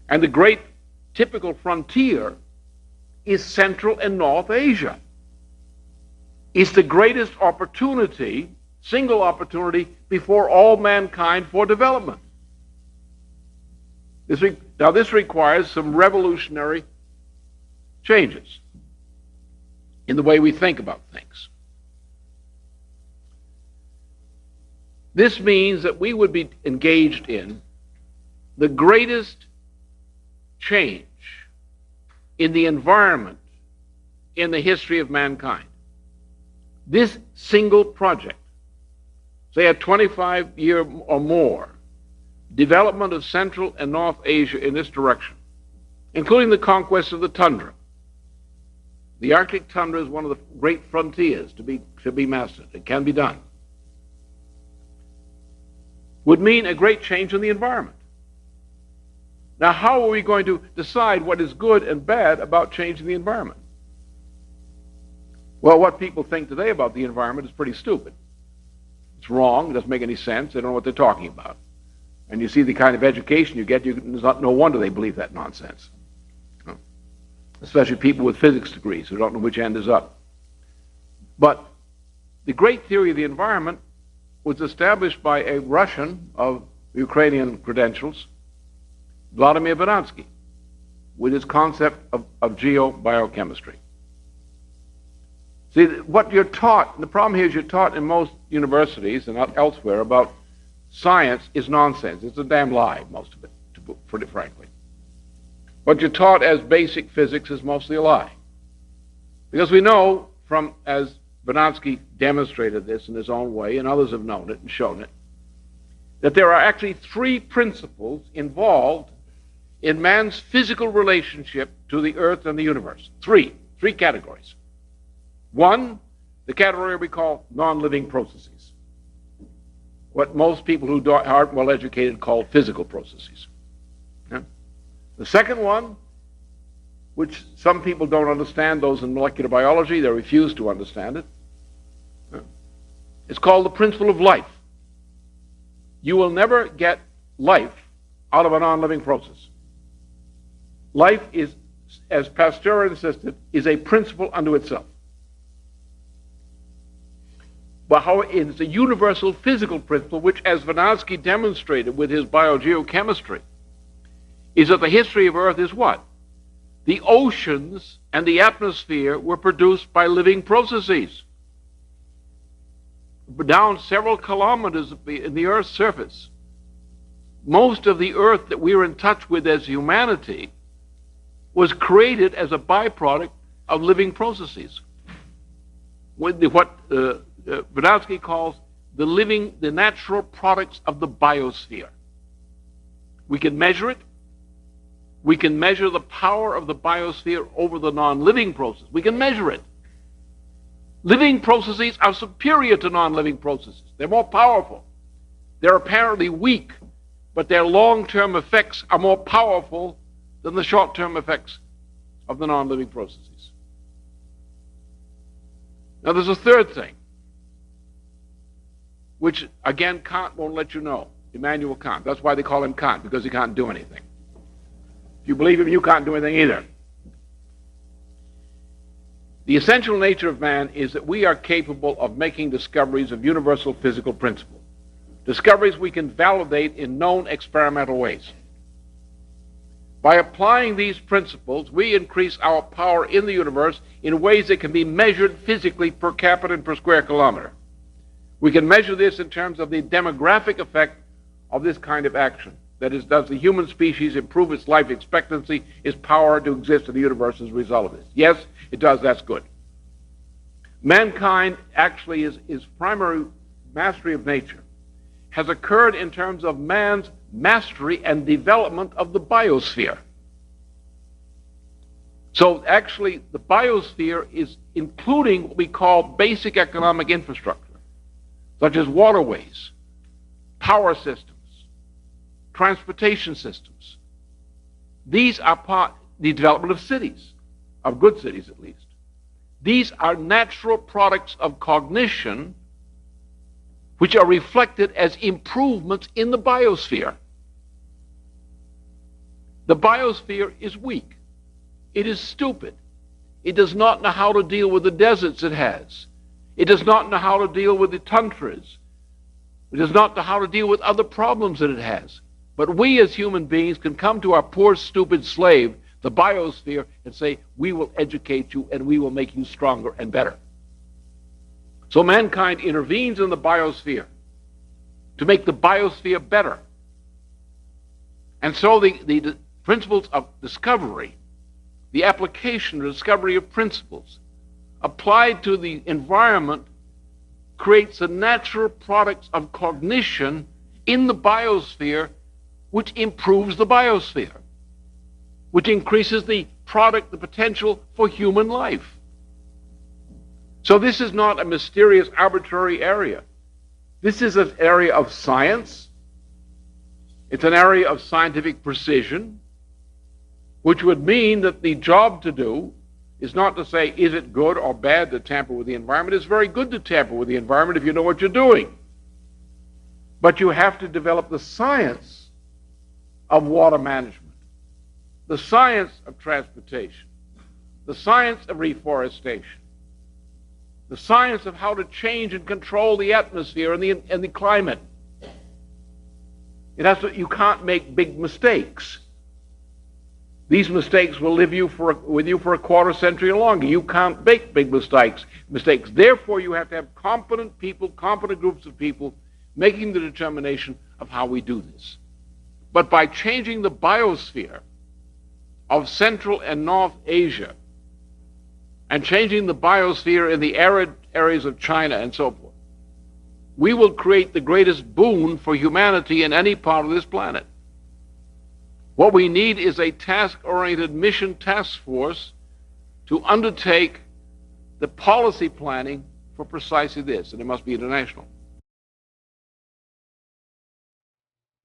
and the great typical frontier is Central and North Asia. It's the greatest opportunity, single opportunity, before all mankind for development. Now this requires some revolutionary changes in the way we think about things. This means that we would be engaged in the greatest change in the environment in the history of mankind. This single project, say a 25-year or more, development of Central and North Asia in this direction, including the conquest of the tundra. The Arctic tundra is one of the great frontiers to be mastered. It can be done. Would mean a great change in the environment. Now, how are we going to decide what is good and bad about changing the environment? Well, what people think today about the environment is pretty stupid. It's wrong. It doesn't make any sense. They don't know what they're talking about. And you see the kind of education you get, it's not no wonder they believe that nonsense. Especially people with physics degrees who don't know which end is up. But the great theory of the environment was established by a Russian of Ukrainian credentials, Vladimir Vernadsky, with his concept of geobiochemistry. See, what you're taught, the problem here is you're taught in most universities and elsewhere about science is nonsense. It's a damn lie, most of it, to put it frankly. What you're taught as basic physics is mostly a lie. Because we know from, as Vernadsky demonstrated this in his own way, and others have known it and shown it, that there are actually three principles involved in man's physical relationship to the earth and the universe. Three categories. One, the category we call non-living processes. What most people who aren't well educated call physical processes. Yeah? The second one, which some people don't understand, those in molecular biology, they refuse to understand it. It's called the principle of life. You will never get life out of a non-living process. Life is, as Pasteur insisted, is a principle unto itself. But how it's a universal physical principle, which, as Vernadsky demonstrated with his biogeochemistry, is that the history of Earth is what? The oceans and the atmosphere were produced by living processes. Down several kilometers in the Earth's surface, most of the Earth that we are in touch with as humanity was created as a byproduct of living processes. What Vernadsky calls the natural products of the biosphere. We can measure it. We can measure the power of the biosphere over the non-living process. We can measure it. Living processes are superior to non-living processes. They're more powerful. They're apparently weak, but their long-term effects are more powerful than the short-term effects of the non-living processes. Now, there's a third thing, which, again, Kant won't let you know. Immanuel Kant. That's why they call him Kant, because he can't do anything. If you believe him, you can't do anything either. The essential nature of man is that we are capable of making discoveries of universal physical principle. Discoveries we can validate in known experimental ways. By applying these principles, we increase our power in the universe in ways that can be measured physically per capita and per square kilometer. We can measure this in terms of the demographic effect of this kind of action. That is, does the human species improve its life expectancy, its power to exist in the universe as a result of this? Yes, it does. That's good. Mankind actually is primary mastery of nature has occurred in terms of man's mastery and development of the biosphere. So actually, the biosphere is including what we call basic economic infrastructure, such as waterways, power systems, transportation systems. These are part the development of cities, of good cities at least. These are natural products of cognition which are reflected as improvements in the biosphere. The biosphere is weak. It is stupid. It does not know how to deal with the deserts it has. It does not know how to deal with the tundras. It does not know how to deal with other problems that it has. But we as human beings can come to our poor, stupid slave, the biosphere, and say, we will educate you and we will make you stronger and better. So mankind intervenes in the biosphere to make the biosphere better. And so the principles of discovery, the application, the discovery of principles, applied to the environment creates the natural products of cognition in the biosphere, which improves the biosphere, which increases the potential for human life. So this is not a mysterious, arbitrary area. This is an area of science. It's an area of scientific precision, which would mean that the job to do is not to say, is it good or bad to tamper with the environment? It's very good to tamper with the environment if you know what you're doing. But you have to develop the science of water management, the science of transportation, the science of reforestation, the science of how to change and control the atmosphere and the climate. You can't make big mistakes. These mistakes will live with you for a quarter century or longer. You can't make big mistakes. Therefore, you have to have competent people, competent groups of people making the determination of how we do this. But by changing the biosphere of Central and North Asia and changing the biosphere in the arid areas of China and so forth, we will create the greatest boon for humanity in any part of this planet. What we need is a task-oriented mission task force to undertake the policy planning for precisely this, and it must be international.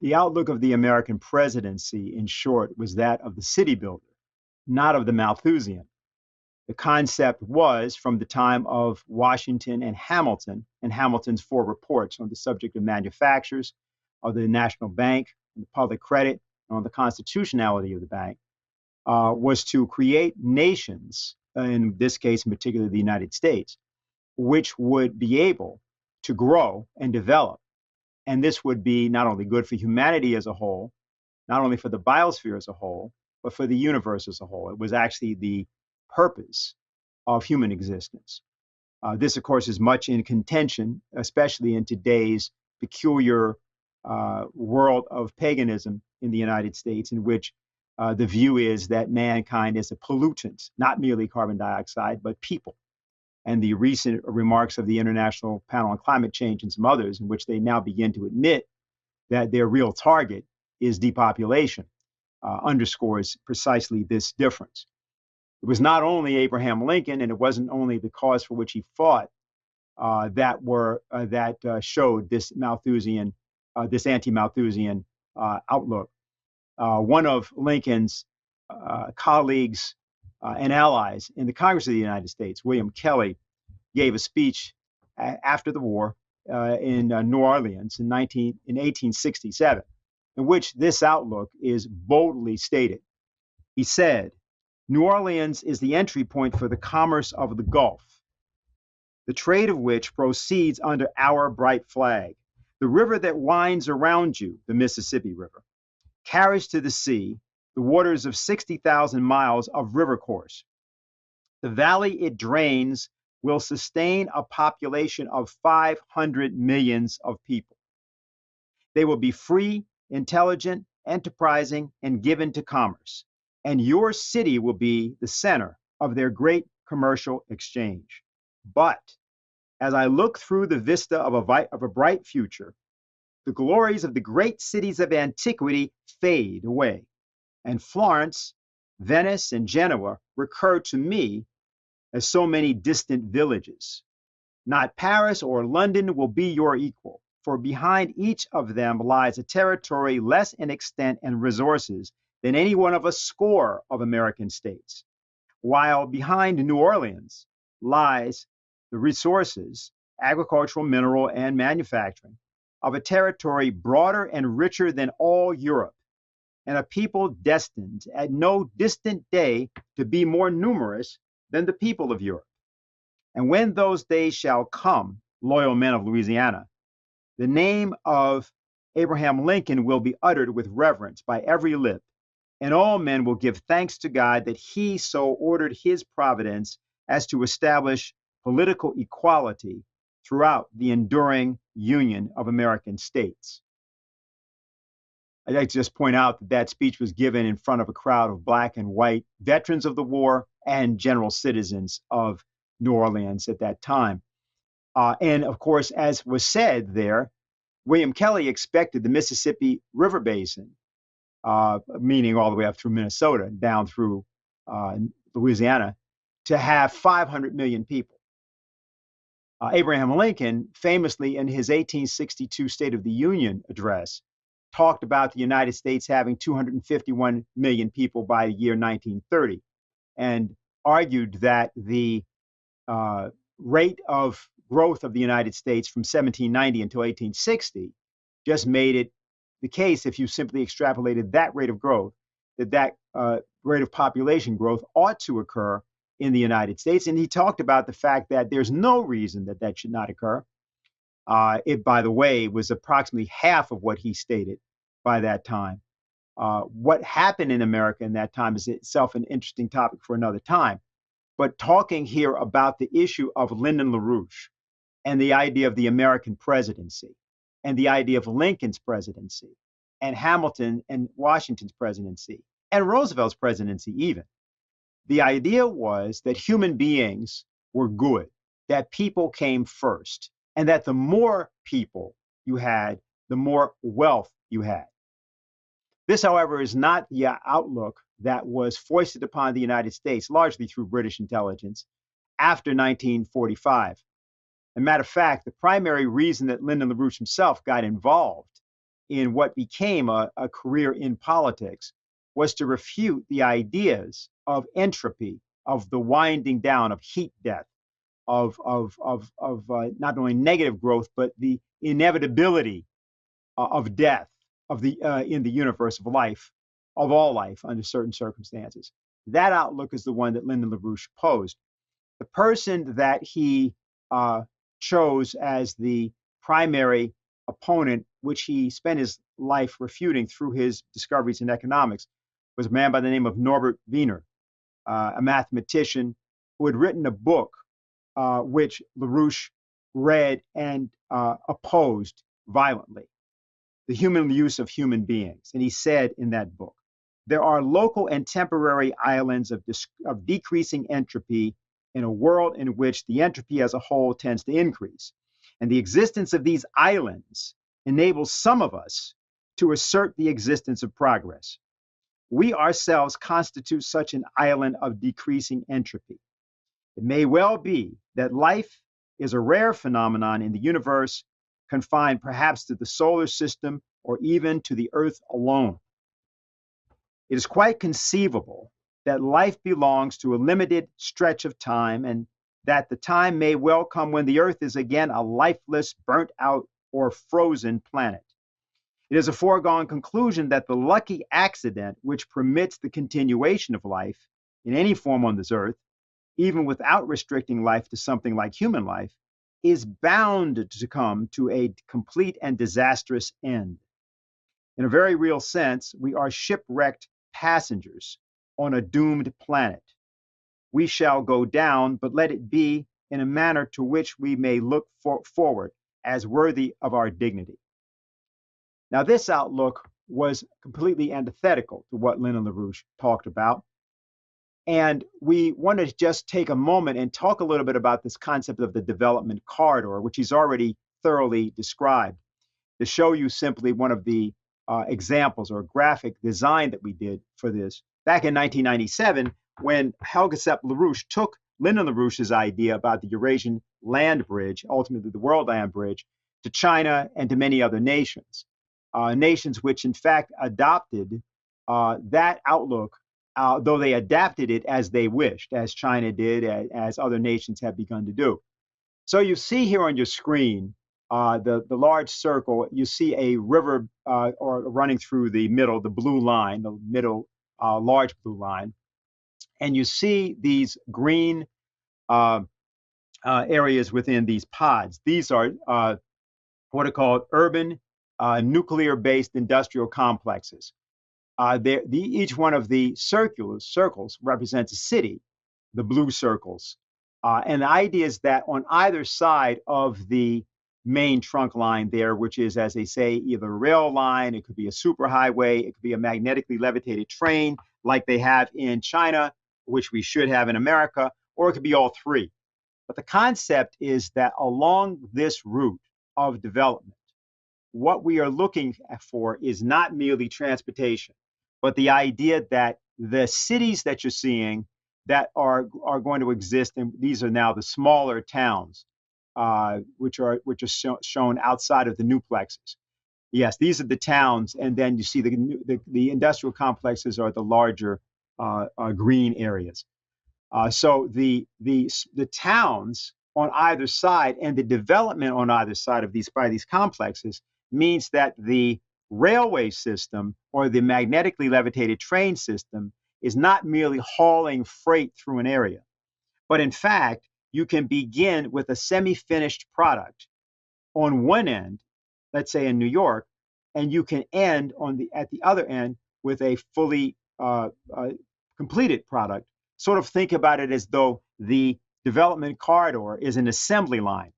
The outlook of the American presidency, in short, was that of the city builder, not of the Malthusian. The concept was from the time of Washington and Hamilton's 4 reports on the subject of manufactures, of the national bank, and the public credit, and on the constitutionality of the bank, was to create nations, in this case, in particular the United States, which would be able to grow and develop. And this would be not only good for humanity as a whole, not only for the biosphere as a whole, but for the universe as a whole. It was actually the purpose of human existence. This, of course, is much in contention, especially in today's peculiar world of paganism in the United States, in which the view is that mankind is a pollutant, not merely carbon dioxide, but people. And the recent remarks of the International Panel on Climate Change and some others, in which they now begin to admit that their real target is depopulation, underscores precisely this difference. It was not only Abraham Lincoln, and it wasn't only the cause for which he fought, that showed this Malthusian, this anti-Malthusian outlook. One of Lincoln's colleagues and allies in the Congress of the United States, William Kelly, gave a speech after the war in New Orleans in 1867, in which this outlook is boldly stated. He said, "New Orleans is the entry point for the commerce of the Gulf, the trade of which proceeds under our bright flag. The river that winds around you, the Mississippi River, carries to the sea the waters of 60,000 miles of river course. The valley it drains will sustain a population of 500 millions of people. They will be free, intelligent, enterprising, and given to commerce. And your city will be the center of their great commercial exchange. But as I look through the vista of a bright future, the glories of the great cities of antiquity fade away, and Florence, Venice, and Genoa recur to me as so many distant villages. Not Paris or London will be your equal, for behind each of them lies a territory less in extent and resources than any one of a score of American states, while behind New Orleans lies the resources, agricultural, mineral, and manufacturing, of a territory broader and richer than all Europe, and a people destined at no distant day to be more numerous than the people of Europe. And when those days shall come, loyal men of Louisiana, the name of Abraham Lincoln will be uttered with reverence by every lip, and all men will give thanks to God that he so ordered his providence as to establish political equality throughout the enduring union of American states." I'd like to just point out that that speech was given in front of a crowd of Black and white veterans of the war and general citizens of New Orleans at that time. And of course, as was said there, William Kelly expected the Mississippi River Basin, meaning all the way up through Minnesota, down through Louisiana, to have 500 million people. Abraham Lincoln, famously in his 1862 State of the Union address, talked about the United States having 251 million people by the year 1930, and argued that the rate of growth of the United States from 1790 until 1860 just made it the case, if you simply extrapolated that rate of growth, that rate of population growth ought to occur in the United States. And he talked about the fact that there's no reason that that should not occur. It, by the way, was approximately half of what he stated by that time. What happened in America in that time is itself an interesting topic for another time. But talking here about the issue of Lyndon LaRouche and the idea of the American presidency and the idea of Lincoln's presidency and Hamilton and Washington's presidency and Roosevelt's presidency even, the idea was that human beings were good, that people came first, and that the more people you had, the more wealth you had. This, however, is not the outlook that was foisted upon the United States, largely through British intelligence, after 1945. As a matter of fact, the primary reason that Lyndon LaRouche himself got involved in what became a career in politics was to refute the ideas of entropy, of the winding down, of heat death, of not only negative growth, but the inevitability of death in the universe of life, of all life under certain circumstances. That outlook is the one that Lyndon LaRouche posed. The person that he chose as the primary opponent, which he spent his life refuting through his discoveries in economics, was a man by the name of Norbert Wiener, a mathematician who had written a book which LaRouche read and opposed violently, The Human Use of Human Beings. And he said in that book, there are local and temporary islands of decreasing entropy in a world in which the entropy as a whole tends to increase. And the existence of these islands enables some of us to assert the existence of progress. We ourselves constitute such an island of decreasing entropy. It may well be that life is a rare phenomenon in the universe, confined perhaps to the solar system or even to the Earth alone. It is quite conceivable that life belongs to a limited stretch of time, and that the time may well come when the Earth is again a lifeless, burnt out, or frozen planet. It is a foregone conclusion that the lucky accident which permits the continuation of life in any form on this earth, even without restricting life to something like human life, is bound to come to a complete and disastrous end. In a very real sense, we are shipwrecked passengers on a doomed planet. We shall go down, but let it be in a manner to which we may look forward as worthy of our dignity. Now, this outlook was completely antithetical to what Lyndon LaRouche talked about. And we want to just take a moment and talk a little bit about this concept of the development corridor, which he's already thoroughly described, to show you simply one of the examples or graphic design that we did for this back in 1997, when Helga Sepp LaRouche took Lyndon LaRouche's idea about the Eurasian land bridge, ultimately the world land bridge, to China and to many other nations. Nations which in fact adopted that outlook, though they adapted it as they wished, as China did, as other nations have begun to do. So you see here on your screen, the large circle, you see a river or running through the middle, the blue line, the middle large blue line. And you see these green areas within these pods. These are what are called urban nuclear-based industrial complexes. Each one of the circles represents a city, the blue circles. And the idea is that on either side of the main trunk line there, which is, as they say, either a rail line, it could be a superhighway, it could be a magnetically levitated train like they have in China, which we should have in America, or it could be all three. But the concept is that along this route of development, what we are looking for is not merely transportation, but the idea that the cities that you're seeing that are going to exist, and these are now the smaller towns, which are shown outside of the nuplexes. Yes, these are the towns, and then you see the industrial complexes are the larger green areas. So the towns on either side and the development on either side of these complexes means that the railway system or the magnetically levitated train system is not merely hauling freight through an area, but in fact, you can begin with a semi-finished product on one end, let's say in New York, and you can end at the other end with a fully completed product. Sort of think about it as though the development corridor is an assembly line.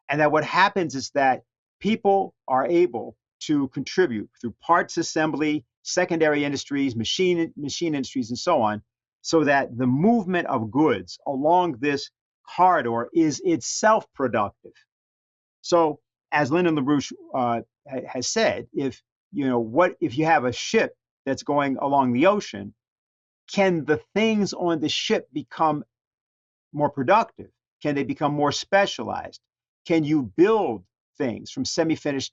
And that what happens is that people are able to contribute through parts assembly, secondary industries, machine industries, and so on, so that the movement of goods along this corridor is itself productive. So, as Lyndon LaRouche has said, if you have a ship that's going along the ocean, can the things on the ship become more productive? Can they become more specialized? Can you build things from semi-finished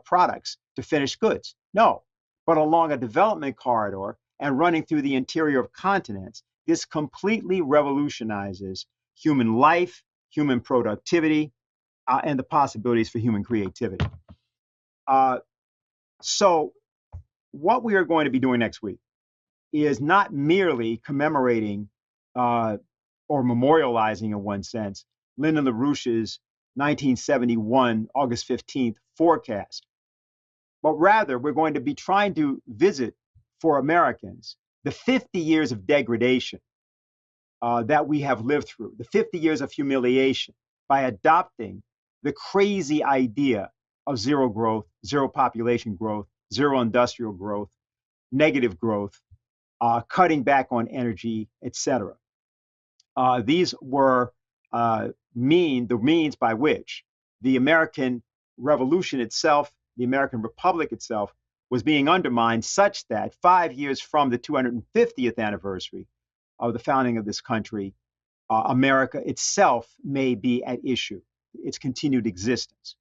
products to finished goods? No. But along a development corridor and running through the interior of continents, this completely revolutionizes human life, human productivity, and the possibilities for human creativity. So what we are going to be doing next week is not merely commemorating or memorializing, in one sense, Lyndon LaRouche's 1971, August 15th forecast, but rather we're going to be trying to visit for Americans the 50 years of degradation that we have lived through, the 50 years of humiliation by adopting the crazy idea of zero growth, zero population growth, zero industrial growth, negative growth, cutting back on energy, etc. These were the means by which the American Revolution itself, the American Republic itself, was being undermined, such that 5 years from the 250th anniversary of the founding of this country, America itself may be at issue, its continued existence.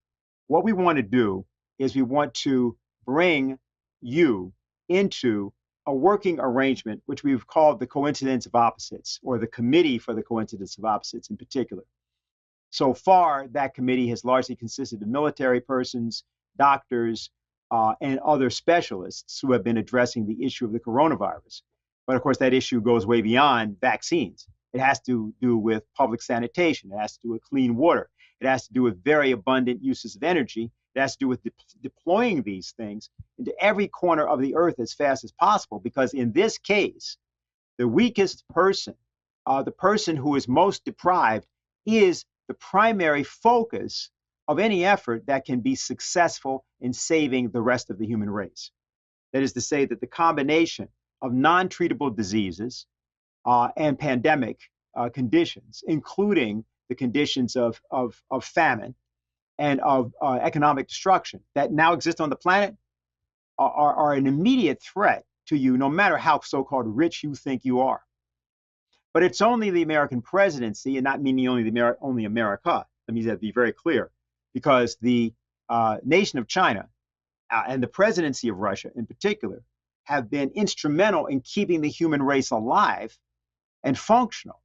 What we want to do is we want to bring you into a working arrangement, which we've called the Coincidence of Opposites, or the Committee for the Coincidence of Opposites in particular. So far, that committee has largely consisted of military persons, doctors, and other specialists who have been addressing the issue of the coronavirus. But of course, that issue goes way beyond vaccines. It has to do with public sanitation. It has to do with clean water. It has to do with very abundant uses of energy. It has to do with deploying these things into every corner of the earth as fast as possible, because in this case, the weakest person, the person who is most deprived, is the primary focus of any effort that can be successful in saving the rest of the human race. That is to say that the combination of non-treatable diseases and pandemic conditions, including the conditions of famine and of economic destruction that now exist on the planet, are an immediate threat to you, no matter how so-called rich you think you are. But it's only the American presidency, and not meaning only America, let me be very clear, because the nation of China and the presidency of Russia in particular have been instrumental in keeping the human race alive and functional.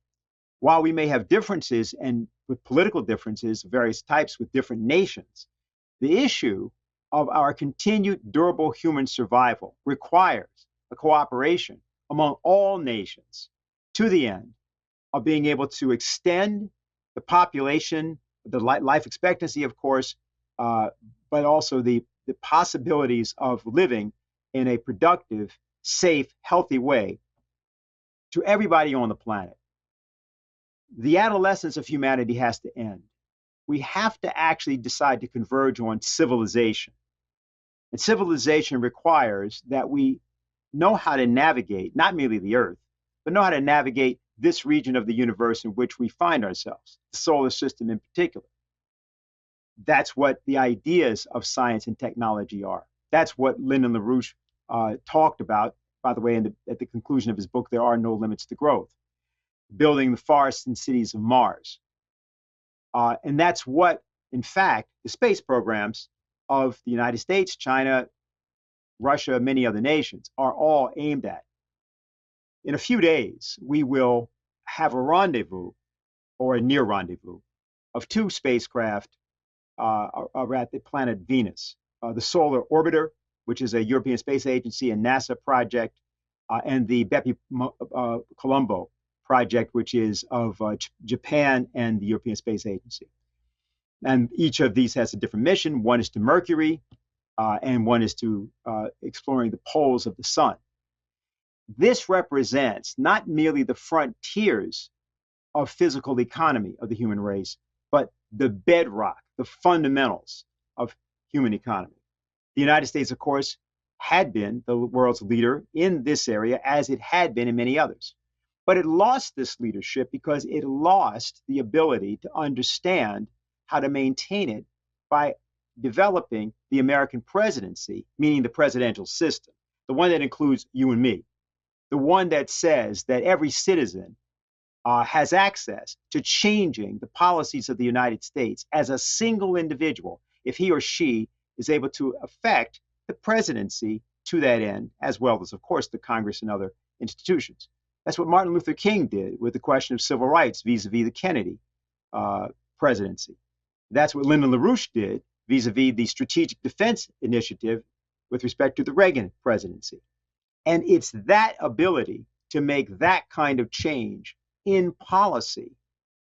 While we may have differences, and with political differences of various types with different nations, the issue of our continued durable human survival requires a cooperation among all nations to the end of being able to extend the population, the life expectancy, of course, but also the possibilities of living in a productive, safe, healthy way to everybody on the planet. The adolescence of humanity has to end. We have to actually decide to converge on civilization. And civilization requires that we know how to navigate, not merely the earth, but know how to navigate this region of the universe in which we find ourselves, the solar system in particular. That's what the ideas of science and technology are. That's what Lyndon LaRouche talked about, by the way, at the conclusion of his book, There Are No Limits to Growth, building the forests and cities of Mars. And that's what, in fact, the space programs of the United States, China, Russia, many other nations are all aimed at. In a few days, we will have a rendezvous or a near rendezvous of two spacecraft are at the planet Venus. The Solar Orbiter, which is a European Space Agency and NASA project, and the Bepi Colombo project, which is of Japan and the European Space Agency. And each of these has a different mission. One is to Mercury, and one is to exploring the poles of the sun. This represents not merely the frontiers of physical economy of the human race, but the bedrock, the fundamentals of human economy. The United States, of course, had been the world's leader in this area, as it had been in many others. But it lost this leadership because it lost the ability to understand how to maintain it by developing the American presidency, meaning the presidential system, the one that includes you and me, the one that says that every citizen has access to changing the policies of the United States as a single individual if he or she is able to affect the presidency to that end, as well as, of course, the Congress and other institutions. That's what Martin Luther King did with the question of civil rights vis-a-vis the Kennedy presidency. That's what Lyndon LaRouche did vis-a-vis the Strategic Defense Initiative with respect to the Reagan presidency. And it's that ability to make that kind of change in policy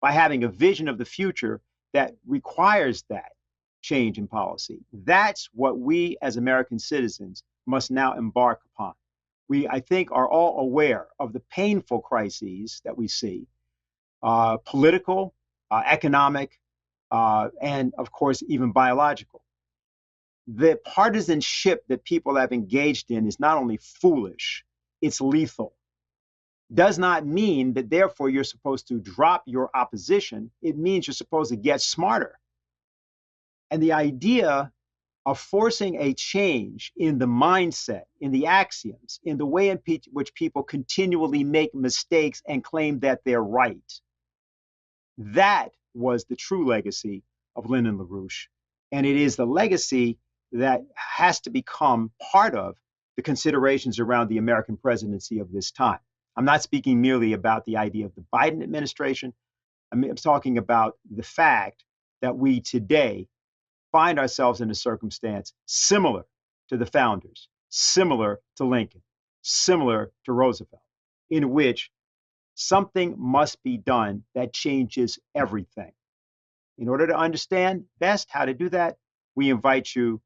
by having a vision of the future that requires that change in policy. That's what we as American citizens must now embark upon. We, I think, are all aware of the painful crises that we see, political, economic, and of course, even biological. The partisanship that people have engaged in is not only foolish, it's lethal. Does not mean that therefore you're supposed to drop your opposition. It means you're supposed to get smarter. And the idea of forcing a change in the mindset, in the axioms, in the way in which people continually make mistakes and claim that they're right, that was the true legacy of Lyndon LaRouche. And it is the legacy that has to become part of the considerations around the American presidency of this time. I'm not speaking merely about the idea of the Biden administration. I'm talking about the fact that we today find ourselves in a circumstance similar to the founders, similar to Lincoln, similar to Roosevelt, in which something must be done that changes everything. In order to understand best how to do that, we invite you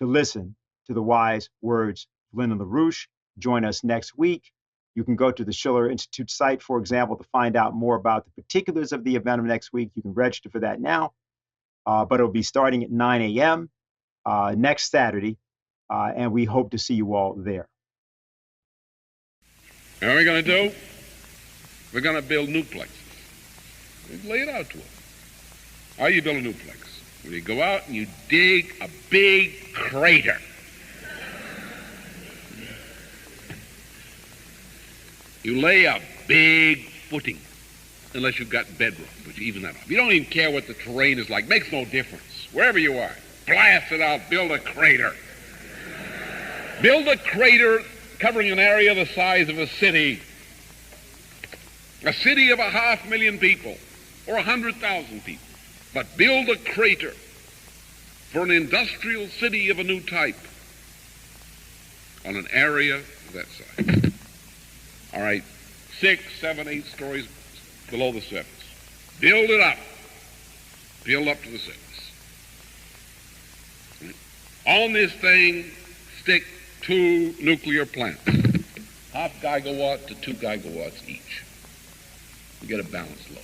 to listen to the wise words of Lyndon LaRouche. Join us next week. You can go to the Schiller Institute site, for example, to find out more about the particulars of the event of next week. You can register for that now, but it'll be starting at 9 a.m. Next Saturday, and we hope to see you all there. And what are we going to do? We're going to build nuplexes. We lay it out to them. How you build a nuplex? Well, you go out and you dig a big crater. You lay a big footing, unless you've got bedrock, but you even that off. You don't even care what the terrain is like. Makes no difference. Wherever you are, blast it out, build a crater. Build a crater covering an area the size of a city of 500,000 people, or 100,000 people. But build a crater for an industrial city of a new type on an area of that size. All right, 6, 7, 8 stories below the surface. Build it up. Build up to the surface. On this thing, stick 2 nuclear plants, 0.5 gigawatt to 2 gigawatts each. You get a balanced load.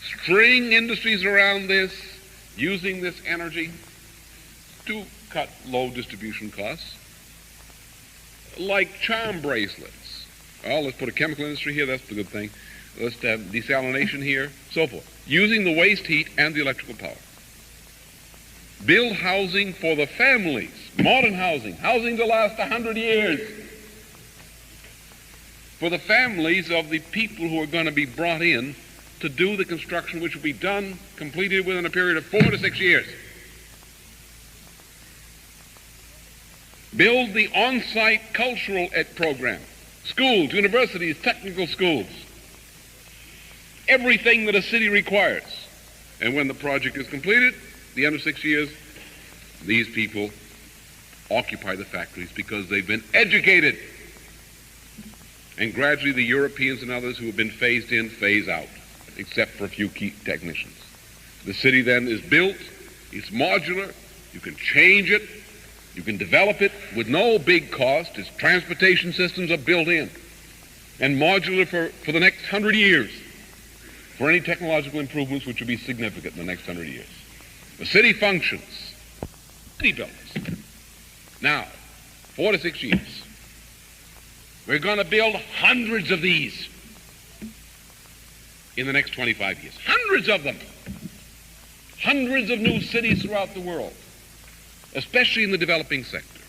String industries around this, using this energy to cut low distribution costs, like charm bracelets Well, let's put a chemical industry here. That's the good thing. Let's have desalination here, so forth. Using the waste heat and the electrical power. Build housing for the families, modern housing, housing to last 100 years. For the families of the people who are going to be brought in to do the construction, which will be done, completed within a period of 4 to 6 years. Build the on-site cultural program, schools, universities, technical schools, everything that a city requires. And when the project is completed, at the end of 6 years, these people occupy the factories because they've been educated. And gradually the Europeans and others who have been phased in phase out, except for a few key technicians. The city then is built, it's modular, you can change it, you can develop it with no big cost. Its transportation systems are built in and modular for the next 100 years for any technological improvements which will be significant in the next 100 years. The city functions. City buildings. Now, 4 to 6 years. We're going to build hundreds of these in the next 25 years. Hundreds of them. Hundreds of new cities throughout the world, especially in the developing sector.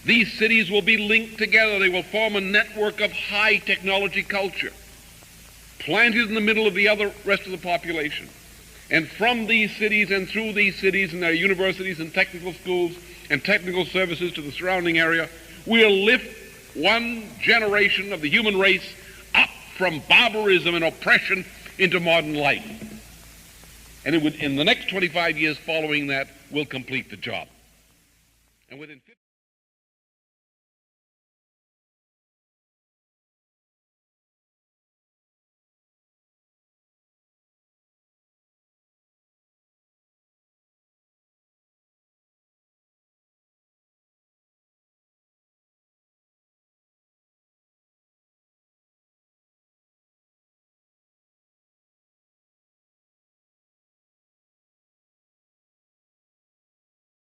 These cities will be linked together. They will form a network of high technology culture, planted in the middle of the rest of the population. And from these cities and through these cities and their universities and technical schools and technical services to the surrounding area, we'll lift one generation of the human race up from barbarism and oppression into modern life. And in the next 25 years following that, we'll complete the job. And within